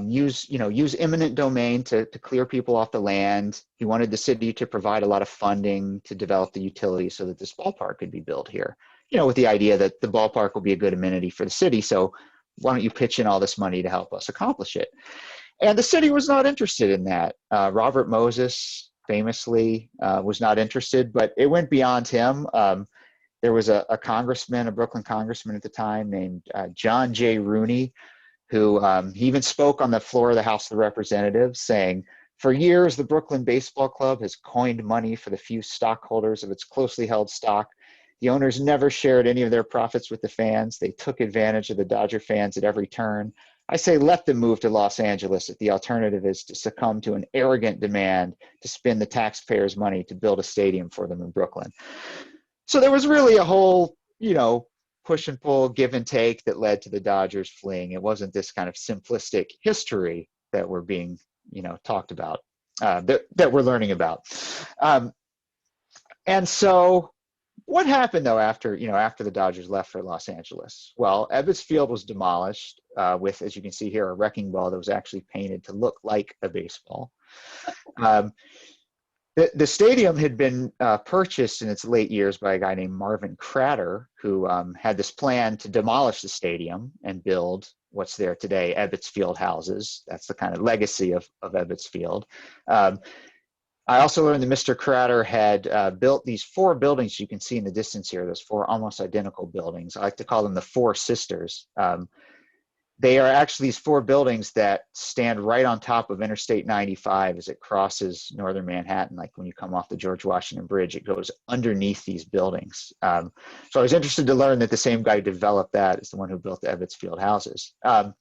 use eminent domain to clear people off the land. He wanted the city to provide a lot of funding to develop the utilities so that this ballpark could be built here, you know, with the idea that the ballpark will be a good amenity for the city. So why don't you pitch in all this money to help us accomplish it? And the city was not interested in that. Robert Moses famously was not interested, but it went beyond him. There was a congressman, a Brooklyn congressman at the time named John J. Rooney, who he even spoke on the floor of the House of Representatives saying, "For years, the Brooklyn Baseball Club has coined money for the few stockholders of its closely held stock. The owners never shared any of their profits with the fans. They took advantage of the Dodger fans at every turn. I say let them move to Los Angeles if the alternative is to succumb to an arrogant demand to spend the taxpayers' money to build a stadium for them in Brooklyn." So there was really a whole, you know, push and pull, give and take that led to the Dodgers fleeing. It wasn't this kind of simplistic history that we're being, you know, talked about, that we're learning about. And so what happened though after the Dodgers left for Los Angeles? Well, Ebbets Field was demolished with, as you can see here, a wrecking ball that was actually painted to look like a baseball. The stadium had been purchased in its late years by a guy named Marvin Crater, who had this plan to demolish the stadium and build what's there today, Ebbets Field houses. That's the kind of legacy of Ebbets Field. I also learned that Mr. Crater had built these 4 buildings you can see in the distance here, those 4 almost identical buildings. I like to call them the 4 sisters. They are actually these 4 buildings that stand right on top of Interstate 95 as it crosses northern Manhattan. Like when you come off the George Washington Bridge, it goes underneath these buildings. So I was interested to learn that the same guy who developed that is the one who built the Ebbets Field houses. So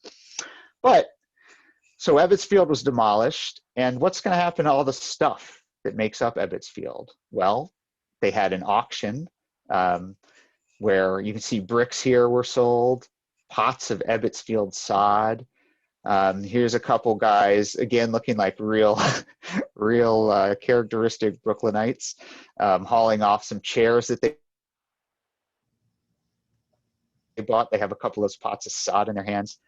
Ebbets Field was demolished, and what's going to happen to all the stuff that makes up Ebbets Field? Well, they had an auction where you can see bricks here were sold, pots of Ebbets Field sod. Here's a couple guys, again, looking like real characteristic Brooklynites, hauling off some chairs that they bought. They have a couple of those pots of sod in their hands.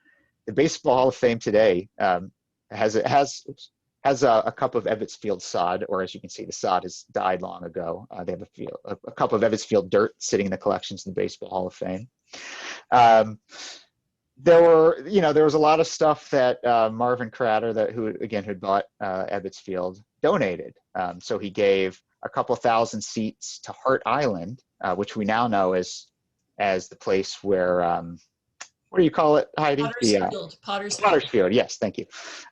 The Baseball Hall of Fame today has a cup of Ebbets Field sod, or as you can see, the sod has died long ago. They have a cup of Ebbets Field dirt sitting in the collections in the Baseball Hall of Fame. There was a lot of stuff that Marvin Crater, who had bought Ebbets Field, donated. So he gave a couple thousand seats to Hart Island, which we now know as the place where what do you call it, Heidi? Potter's Field. Yes, thank you.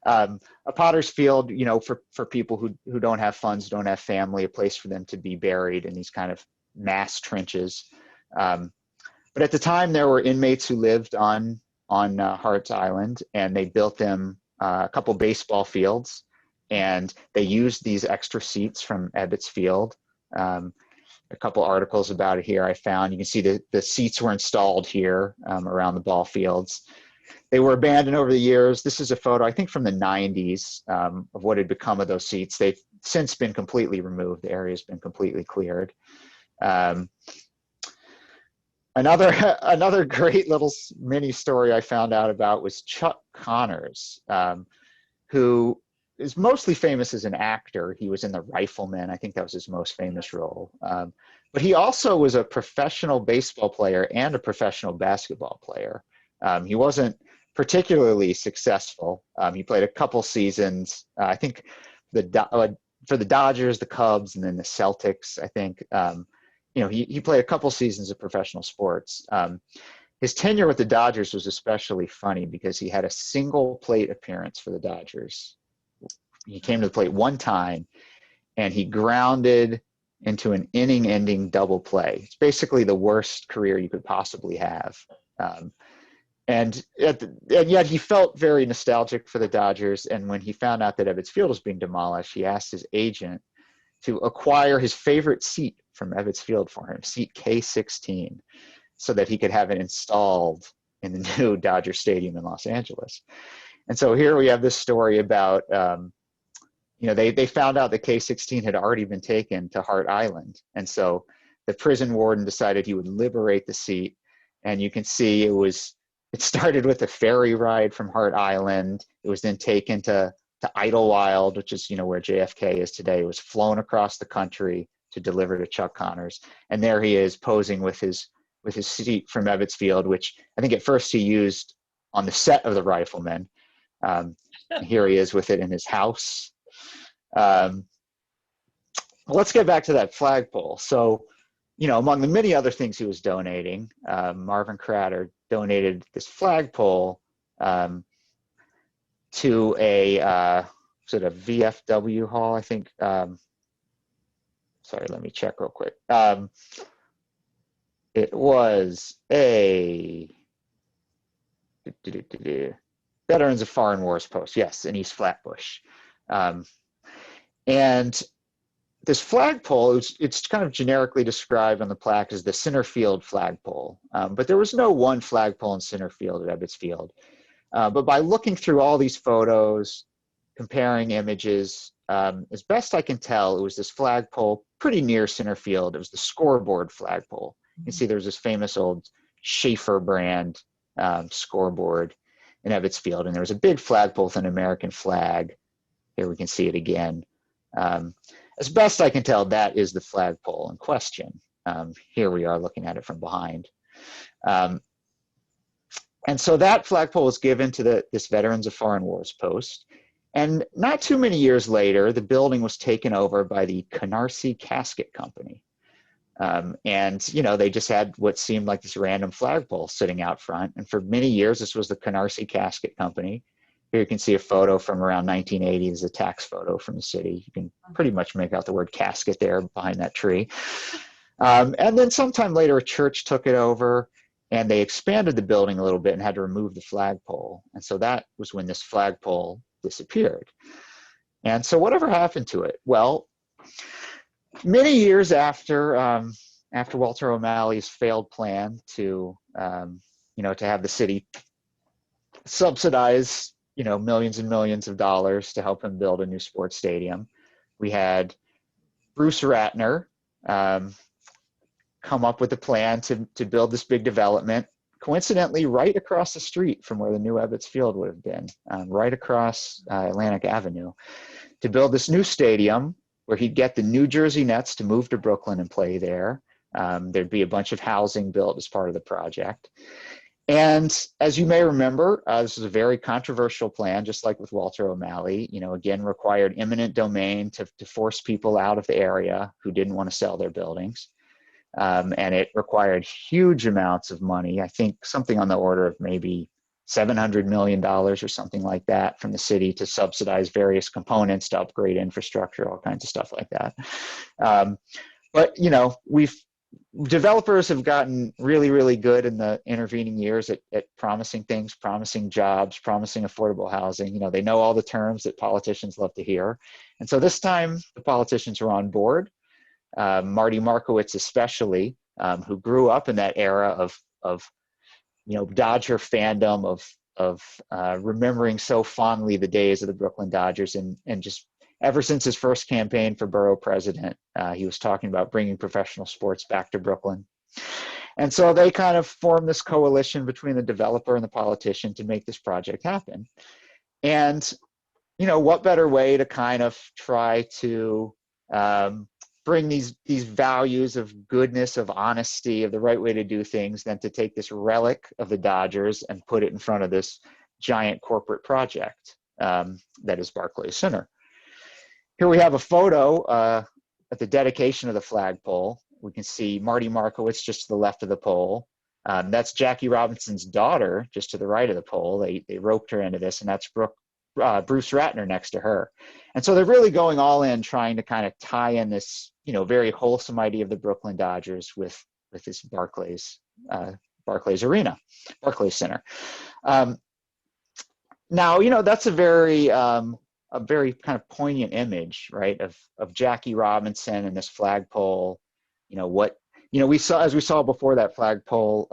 A Potter's Field, you know, for people who don't have funds, don't have family, a place for them to be buried in these kind of mass trenches. But at the time, there were inmates who lived on Hart's Island, and they built them a couple baseball fields, and they used these extra seats from Ebbets Field. A couple articles about it here I found. You can see the seats were installed here around the ball fields. They were abandoned over the years. This is a photo, I think, from the 90s of what had become of those seats. They've since been completely removed. The area has been completely cleared. Another another great little mini story I found out about was Chuck Connors, who is mostly famous as an actor. He was in The Rifleman. I think that was his most famous role. But he also was a professional baseball player and a professional basketball player. He wasn't particularly successful. He played a couple seasons, I think, for the Dodgers, the Cubs, and then the Celtics, I think. He played a couple seasons of professional sports. His tenure with the Dodgers was especially funny because he had a single plate appearance for the Dodgers. He came to the plate one time and he grounded into an inning-ending double play. It's basically the worst career you could possibly have. And yet he felt very nostalgic for the Dodgers. And when he found out that Ebbets Field was being demolished, he asked his agent to acquire his favorite seat from Ebbets Field for him, seat K16, so that he could have it installed in the new Dodger Stadium in Los Angeles. And so here we have this story about, they found out that K16 had already been taken to Hart Island. And so the prison warden decided he would liberate the seat. And you can see it started with a ferry ride from Hart Island. It was then taken to Idlewild, which is, where JFK is today. It was flown across the country to deliver to Chuck Connors. And there he is posing with his seat from Ebbets Field, which I think at first he used on the set of The Rifleman. Here he is with it in his house. Let's get back to that flagpole. So, among the many other things he was donating, Marvin Cratter donated this flagpole to a sort of VFW hall, I think. Sorry, let me check real quick. It was a Veterans of Foreign Wars post, yes, in East Flatbush. And this flagpole, it's kind of generically described on the plaque as the center field flagpole. But there was no one flagpole in center field at Ebbets Field. But by looking through all these photos, comparing images, as best I can tell, it was this flagpole pretty near center field. It was the scoreboard flagpole. You can see there's this famous old Schaefer brand scoreboard in Ebbets Field, and there was a big flagpole with an American flag. Here we can see it again. As best I can tell, that is the flagpole in question. Here we are looking at it from behind. And so that flagpole was given to this Veterans of Foreign Wars post. And not too many years later, the building was taken over by the Canarsie Casket Company. And, they just had what seemed like this random flagpole sitting out front. And for many years, this was the Canarsie Casket Company. Here you can see a photo from around 1980. It's a tax photo from the city. You can pretty much make out the word casket there behind that tree. And then sometime later, a church took it over and they expanded the building a little bit and had to remove the flagpole. And so that was when this flagpole disappeared. And so whatever happened to it? Well, many years after Walter O'Malley's failed plan to have the city subsidize millions and millions of dollars to help him build a new sports stadium, we had Bruce Ratner come up with a plan to build this big development, coincidentally right across the street from where the new Ebbets Field would have been, right across Atlantic Avenue, to build this new stadium where he'd get the New Jersey Nets to move to Brooklyn and play there. There'd be a bunch of housing built as part of the project. And as you may remember, this was a very controversial plan, just like with Walter O'Malley. Again, required eminent domain to force people out of the area who didn't want to sell their buildings. And it required huge amounts of money. I think something on the order of maybe $700 million or something like that from the city to subsidize various components to upgrade infrastructure, all kinds of stuff like that. But developers have gotten really, really good in the intervening years at promising things, promising jobs, promising affordable housing. They know all the terms that politicians love to hear. And so this time the politicians were on board. Marty Markowitz especially, who grew up in that era of Dodger fandom, of remembering so fondly the days of the Brooklyn Dodgers, and just ever since his first campaign for borough president, he was talking about bringing professional sports back to Brooklyn. And so they kind of formed this coalition between the developer and the politician to make this project happen. And, you know, what better way to kind of try to bring these values of goodness, of honesty, of the right way to do things than to take this relic of the Dodgers and put it in front of this giant corporate project that is Barclays Center. Here we have a photo at the dedication of the flagpole. We can see Marty Markowitz just to the left of the pole. That's Jackie Robinson's daughter just to the right of the pole. They roped her into this, and that's Bruce Ratner next to her. And so they're really going all in, trying to kind of tie in this, you know, very wholesome idea of the Brooklyn Dodgers with this Barclays Arena, Barclays Center. Now, you know, that's a very kind of poignant image, right, of Jackie Robinson and this flagpole. You know, we saw before, that flagpole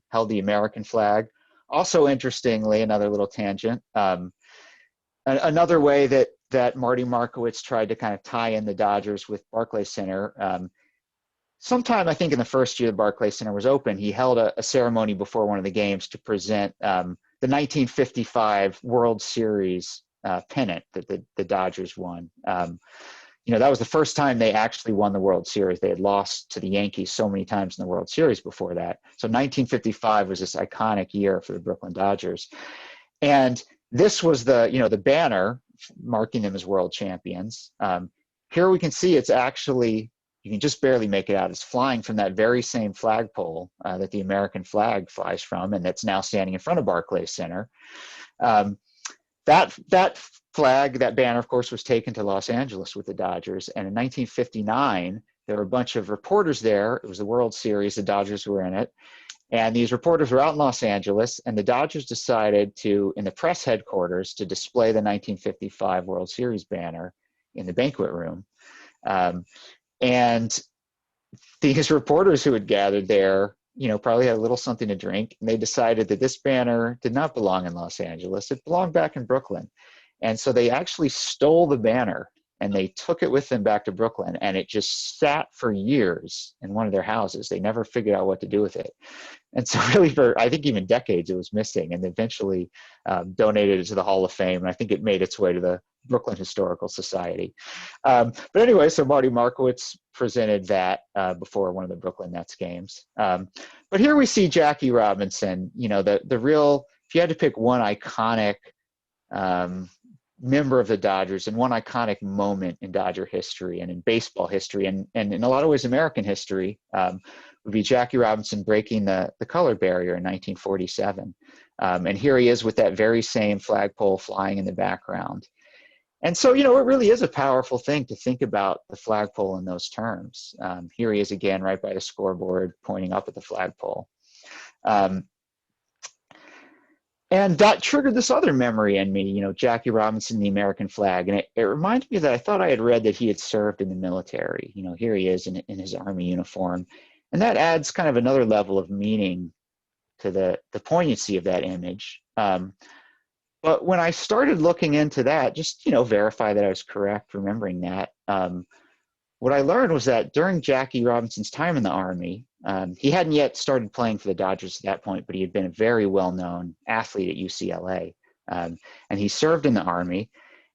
held the American flag. Also, interestingly, another little tangent, another way that Marty Markowitz tried to kind of tie in the Dodgers with Barclays Center. Sometime, I think in the first year the Barclays Center was open, he held a ceremony before one of the games to present the 1955 World Series pennant that the Dodgers won. You know, that was the first time they actually won the World Series. They had lost to the Yankees so many times in the World Series before that. So 1955 was this iconic year for the Brooklyn Dodgers. And this was the banner marking them as world champions. Here we can see it's actually, you can just barely make it out. It's flying from that very same flagpole that the American flag flies from, and that's now standing in front of Barclays Center. That flag, that banner, of course, was taken to Los Angeles with the Dodgers. And in 1959, there were a bunch of reporters there. It was the World Series. The Dodgers were in it. And these reporters were out in Los Angeles, and the Dodgers decided to, in the press headquarters, to display the 1955 World Series banner in the banquet room. And these reporters who had gathered there, you know, probably had a little something to drink, and they decided that this banner did not belong in Los Angeles. It belonged back in Brooklyn. And so they actually stole the banner and they took it with them back to Brooklyn, and it just sat for years in one of their houses. They never figured out what to do with it. And so really for, I think, even decades it was missing, and eventually donated it to the Hall of Fame. And I think it made its way to the Brooklyn Historical Society. But anyway, so Marty Markowitz presented that before one of the Brooklyn Nets games. But here we see Jackie Robinson, you know, the real, if you had to pick one iconic member of the Dodgers and one iconic moment in Dodger history and in baseball history and in a lot of ways American history, would be Jackie Robinson breaking the color barrier in 1947. And here he is with that very same flagpole flying in the background. And so, you know, it really is a powerful thing to think about the flagpole in those terms. Here he is again, right by the scoreboard, pointing up at the flagpole. And that triggered this other memory in me, you know, Jackie Robinson, the American flag. And it reminded me that I thought I had read that he had served in the military. You know, here he is in his Army uniform. And that adds kind of another level of meaning to the poignancy of that image. But when I started looking into that, just, you know, verify that I was correct remembering that, what I learned was that during Jackie Robinson's time in the Army, he hadn't yet started playing for the Dodgers at that point, but he had been a very well-known athlete at UCLA. And he served in the Army,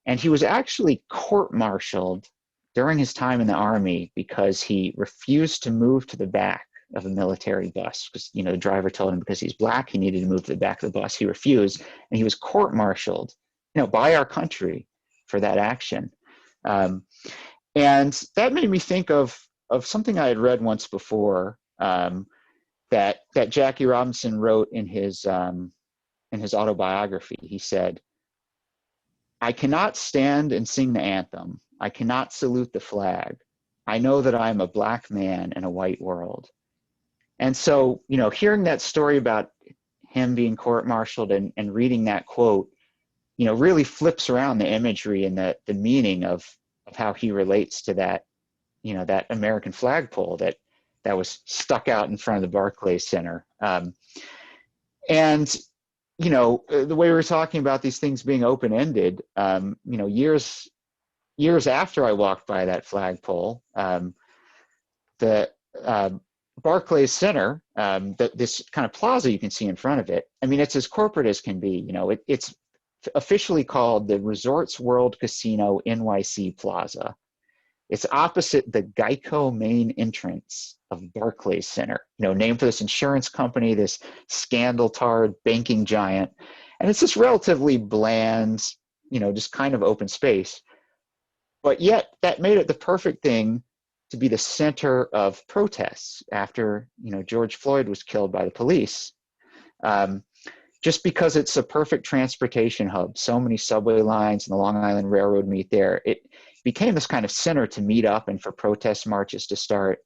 and he was actually court-martialed during his time in the Army because he refused to move to the back of a military bus. Because, you know, the driver told him because he's black, he needed to move to the back of the bus. He refused, and he was court-martialed, you know, by our country for that action. And that made me think of something I had read once before, that Jackie Robinson wrote in his autobiography. He said, "I cannot stand and sing the anthem. I cannot salute the flag. I know that I am a black man in a white world." And so, you know, hearing that story about him being court-martialed and reading that quote, you know, really flips around the imagery and the meaning of how he relates to that, you know, that American flagpole that was stuck out in front of the Barclays Center. And, you know, the way we were talking about these things being open-ended, you know, years after I walked by that flagpole, Barclays Center, this kind of plaza you can see in front of it, I mean, it's as corporate as can be. It's officially called the Resorts World Casino NYC Plaza. It's opposite the Geico main entrance of Barclays Center, named for this insurance company, this scandal-tarred banking giant. And it's this relatively bland, just kind of open space. But yet that made it the perfect thing to be the center of protests after, George Floyd was killed by the police. Just because it's a perfect transportation hub, so many subway lines and the Long Island Railroad meet there, it became this kind of center to meet up and for protest marches to start.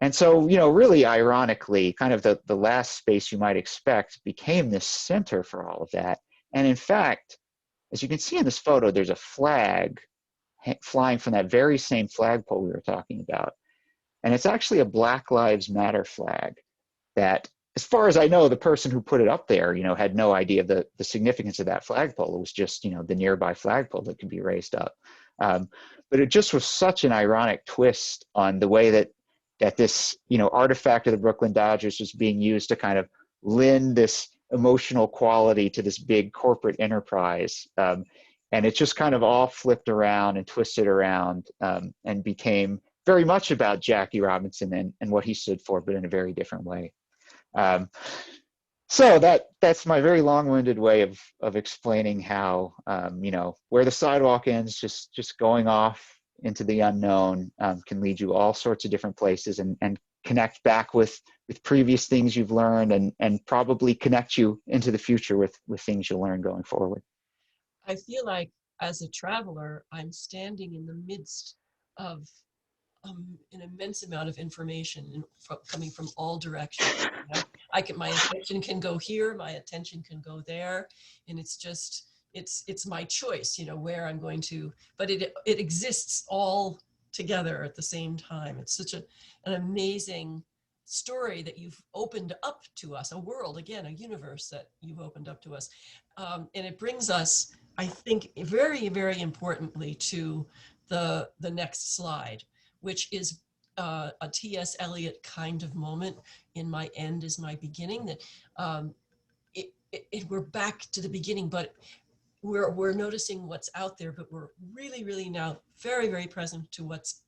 And so, really ironically, kind of the last space you might expect became this center for all of that. And in fact, as you can see in this photo, there's a flag flying from that very same flagpole we were talking about. And it's actually a Black Lives Matter flag that, as far as I know, the person who put it up there, had no idea of the significance of that flagpole. It was just, the nearby flagpole that could be raised up. But it just was such an ironic twist on the way that this, artifact of the Brooklyn Dodgers was being used to kind of lend this emotional quality to this big corporate enterprise. And it just kind of all flipped around and twisted around and became very much about Jackie Robinson and what he stood for, but in a very different way. So that's my very long-winded way of explaining how, where the sidewalk ends, just going off into the unknown can lead you all sorts of different places and connect back with previous things you've learned and probably connect you into the future with things you'll learn going forward. I feel like as a traveler, I'm standing in the midst of an immense amount of information coming from all directions. My attention can go here, my attention can go there, and it's just, it's my choice, where I'm going to, but it exists all together at the same time. It's such an amazing story that you've opened up to us, a world, again, a universe that you've opened up to us. And it brings us, I think, very, very importantly to the next slide, which is a T.S. Eliot kind of moment. In my end is my beginning. That we're back to the beginning, but we're noticing what's out there, but we're really, really now very, very present to what's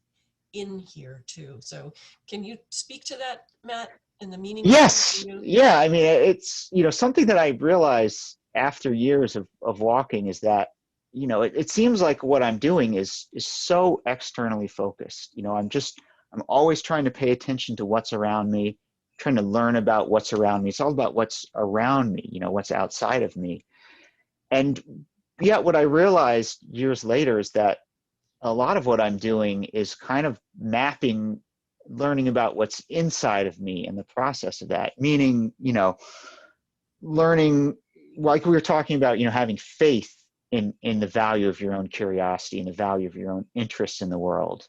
in here too. So can you speak to that, Matt, and the meaning of that for Yes. you? Yeah. I mean, it's, something that I realized after years of walking is that, it seems like what I'm doing is so externally focused. I'm always trying to pay attention to what's around me, trying to learn about what's around me. It's all about what's around me, what's outside of me. And yet what I realized years later is that a lot of what I'm doing is kind of mapping, learning about what's inside of me and the process of that, meaning, learning, like we were talking about, having faith in the value of your own curiosity and the value of your own interest in the world.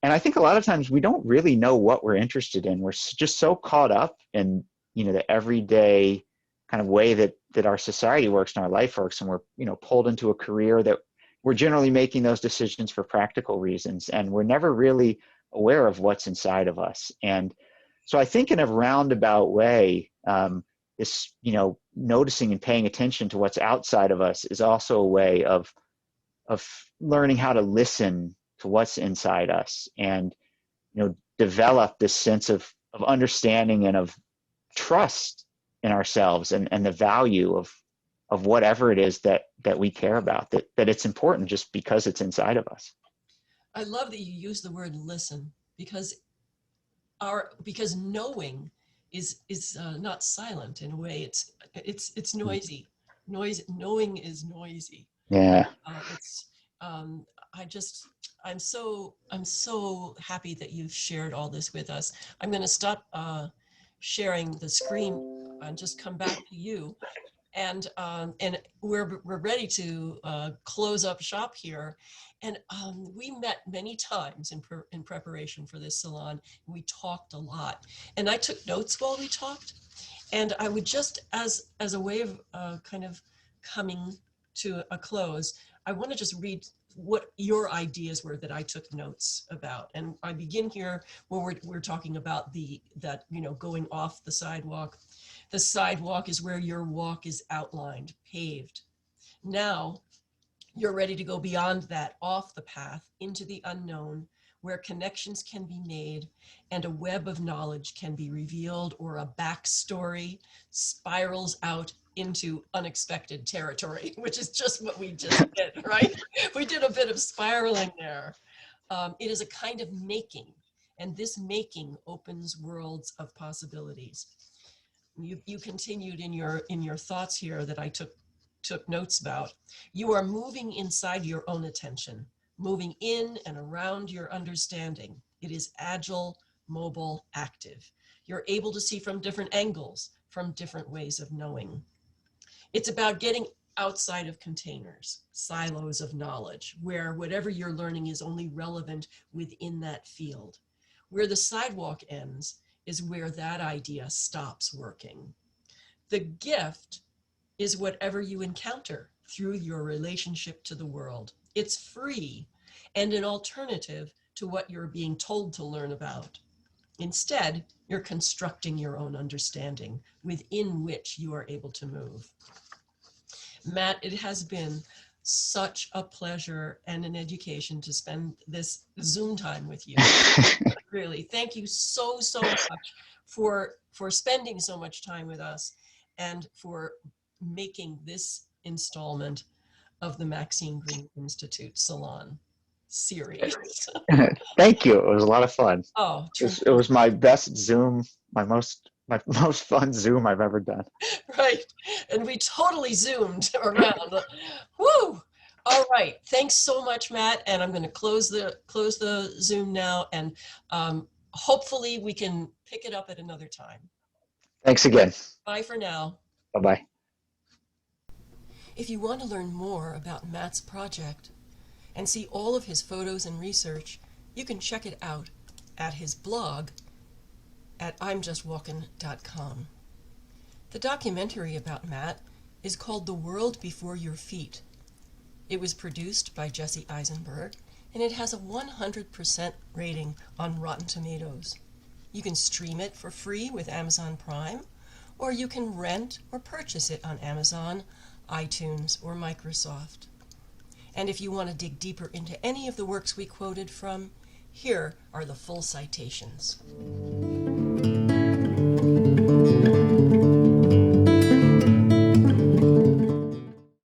And I think a lot of times we don't really know what we're interested in. We're just so caught up in, the everyday kind of way that our society works and our life works. And we're, pulled into a career that we're generally making those decisions for practical reasons. And we're never really aware of what's inside of us. And so I think in a roundabout way, this, noticing and paying attention to what's outside of us is also a way of learning how to listen to what's inside us and, develop this sense of understanding and of trust in ourselves and the value of whatever it is that we care about, that it's important just because it's inside of us. I love that you use the word listen, because knowing is not silent in a way. It's noisy. Knowing is noisy. Yeah. It's I'm so happy that you've shared all this with us. I'm going to stop sharing the screen and just come back to you. And we're ready to close up shop here. And we met many times in preparation for this salon. We talked a lot, and I took notes while we talked. And I would just, as a way of kind of coming to a close, I want to just read what your ideas were that I took notes about. And I begin here when we're talking about that, you know, going off the sidewalk. The sidewalk is where your walk is outlined, paved. Now you're ready to go beyond that, off the path, into the unknown, where connections can be made and a web of knowledge can be revealed, or a backstory spirals out into unexpected territory, which is just what we just did, right? We did a bit of spiraling there. It is a kind of making, and this making opens worlds of possibilities. You continued in your thoughts here that I took notes about. You are moving inside your own attention, moving in and around your understanding. It is agile, mobile, active. You're able to see from different angles, from different ways of knowing. It's about getting outside of containers, silos of knowledge, where whatever you're learning is only relevant within that field. Where the sidewalk ends is where that idea stops working. The gift is whatever you encounter through your relationship to the world. It's free and an alternative to what you're being told to learn about. Instead, you're constructing your own understanding within which you are able to move. Matt, it has been such a pleasure and an education to spend this Zoom time with you. Really, thank you so much for spending so much time with us and for making this installment of the Maxine Greene Institute Salon series. Thank you. It was a lot of fun. Oh, It was my best Zoom, my most fun Zoom I've ever done. right. And we totally zoomed around. Woo! All right. Thanks so much, Matt. And I'm going to close the Zoom now, and hopefully we can pick it up at another time. Thanks again. Bye for now. Bye-bye. If you want to learn more about Matt's project and see all of his photos and research, you can check it out at his blog at imjustwalkin.com. The documentary about Matt is called The World Before Your Feet. It was produced by Jesse Eisenberg, and it has a 100% rating on Rotten Tomatoes. You can stream it for free with Amazon Prime, or you can rent or purchase it on Amazon, iTunes, or Microsoft. And if you want to dig deeper into any of the works we quoted from, here are the full citations.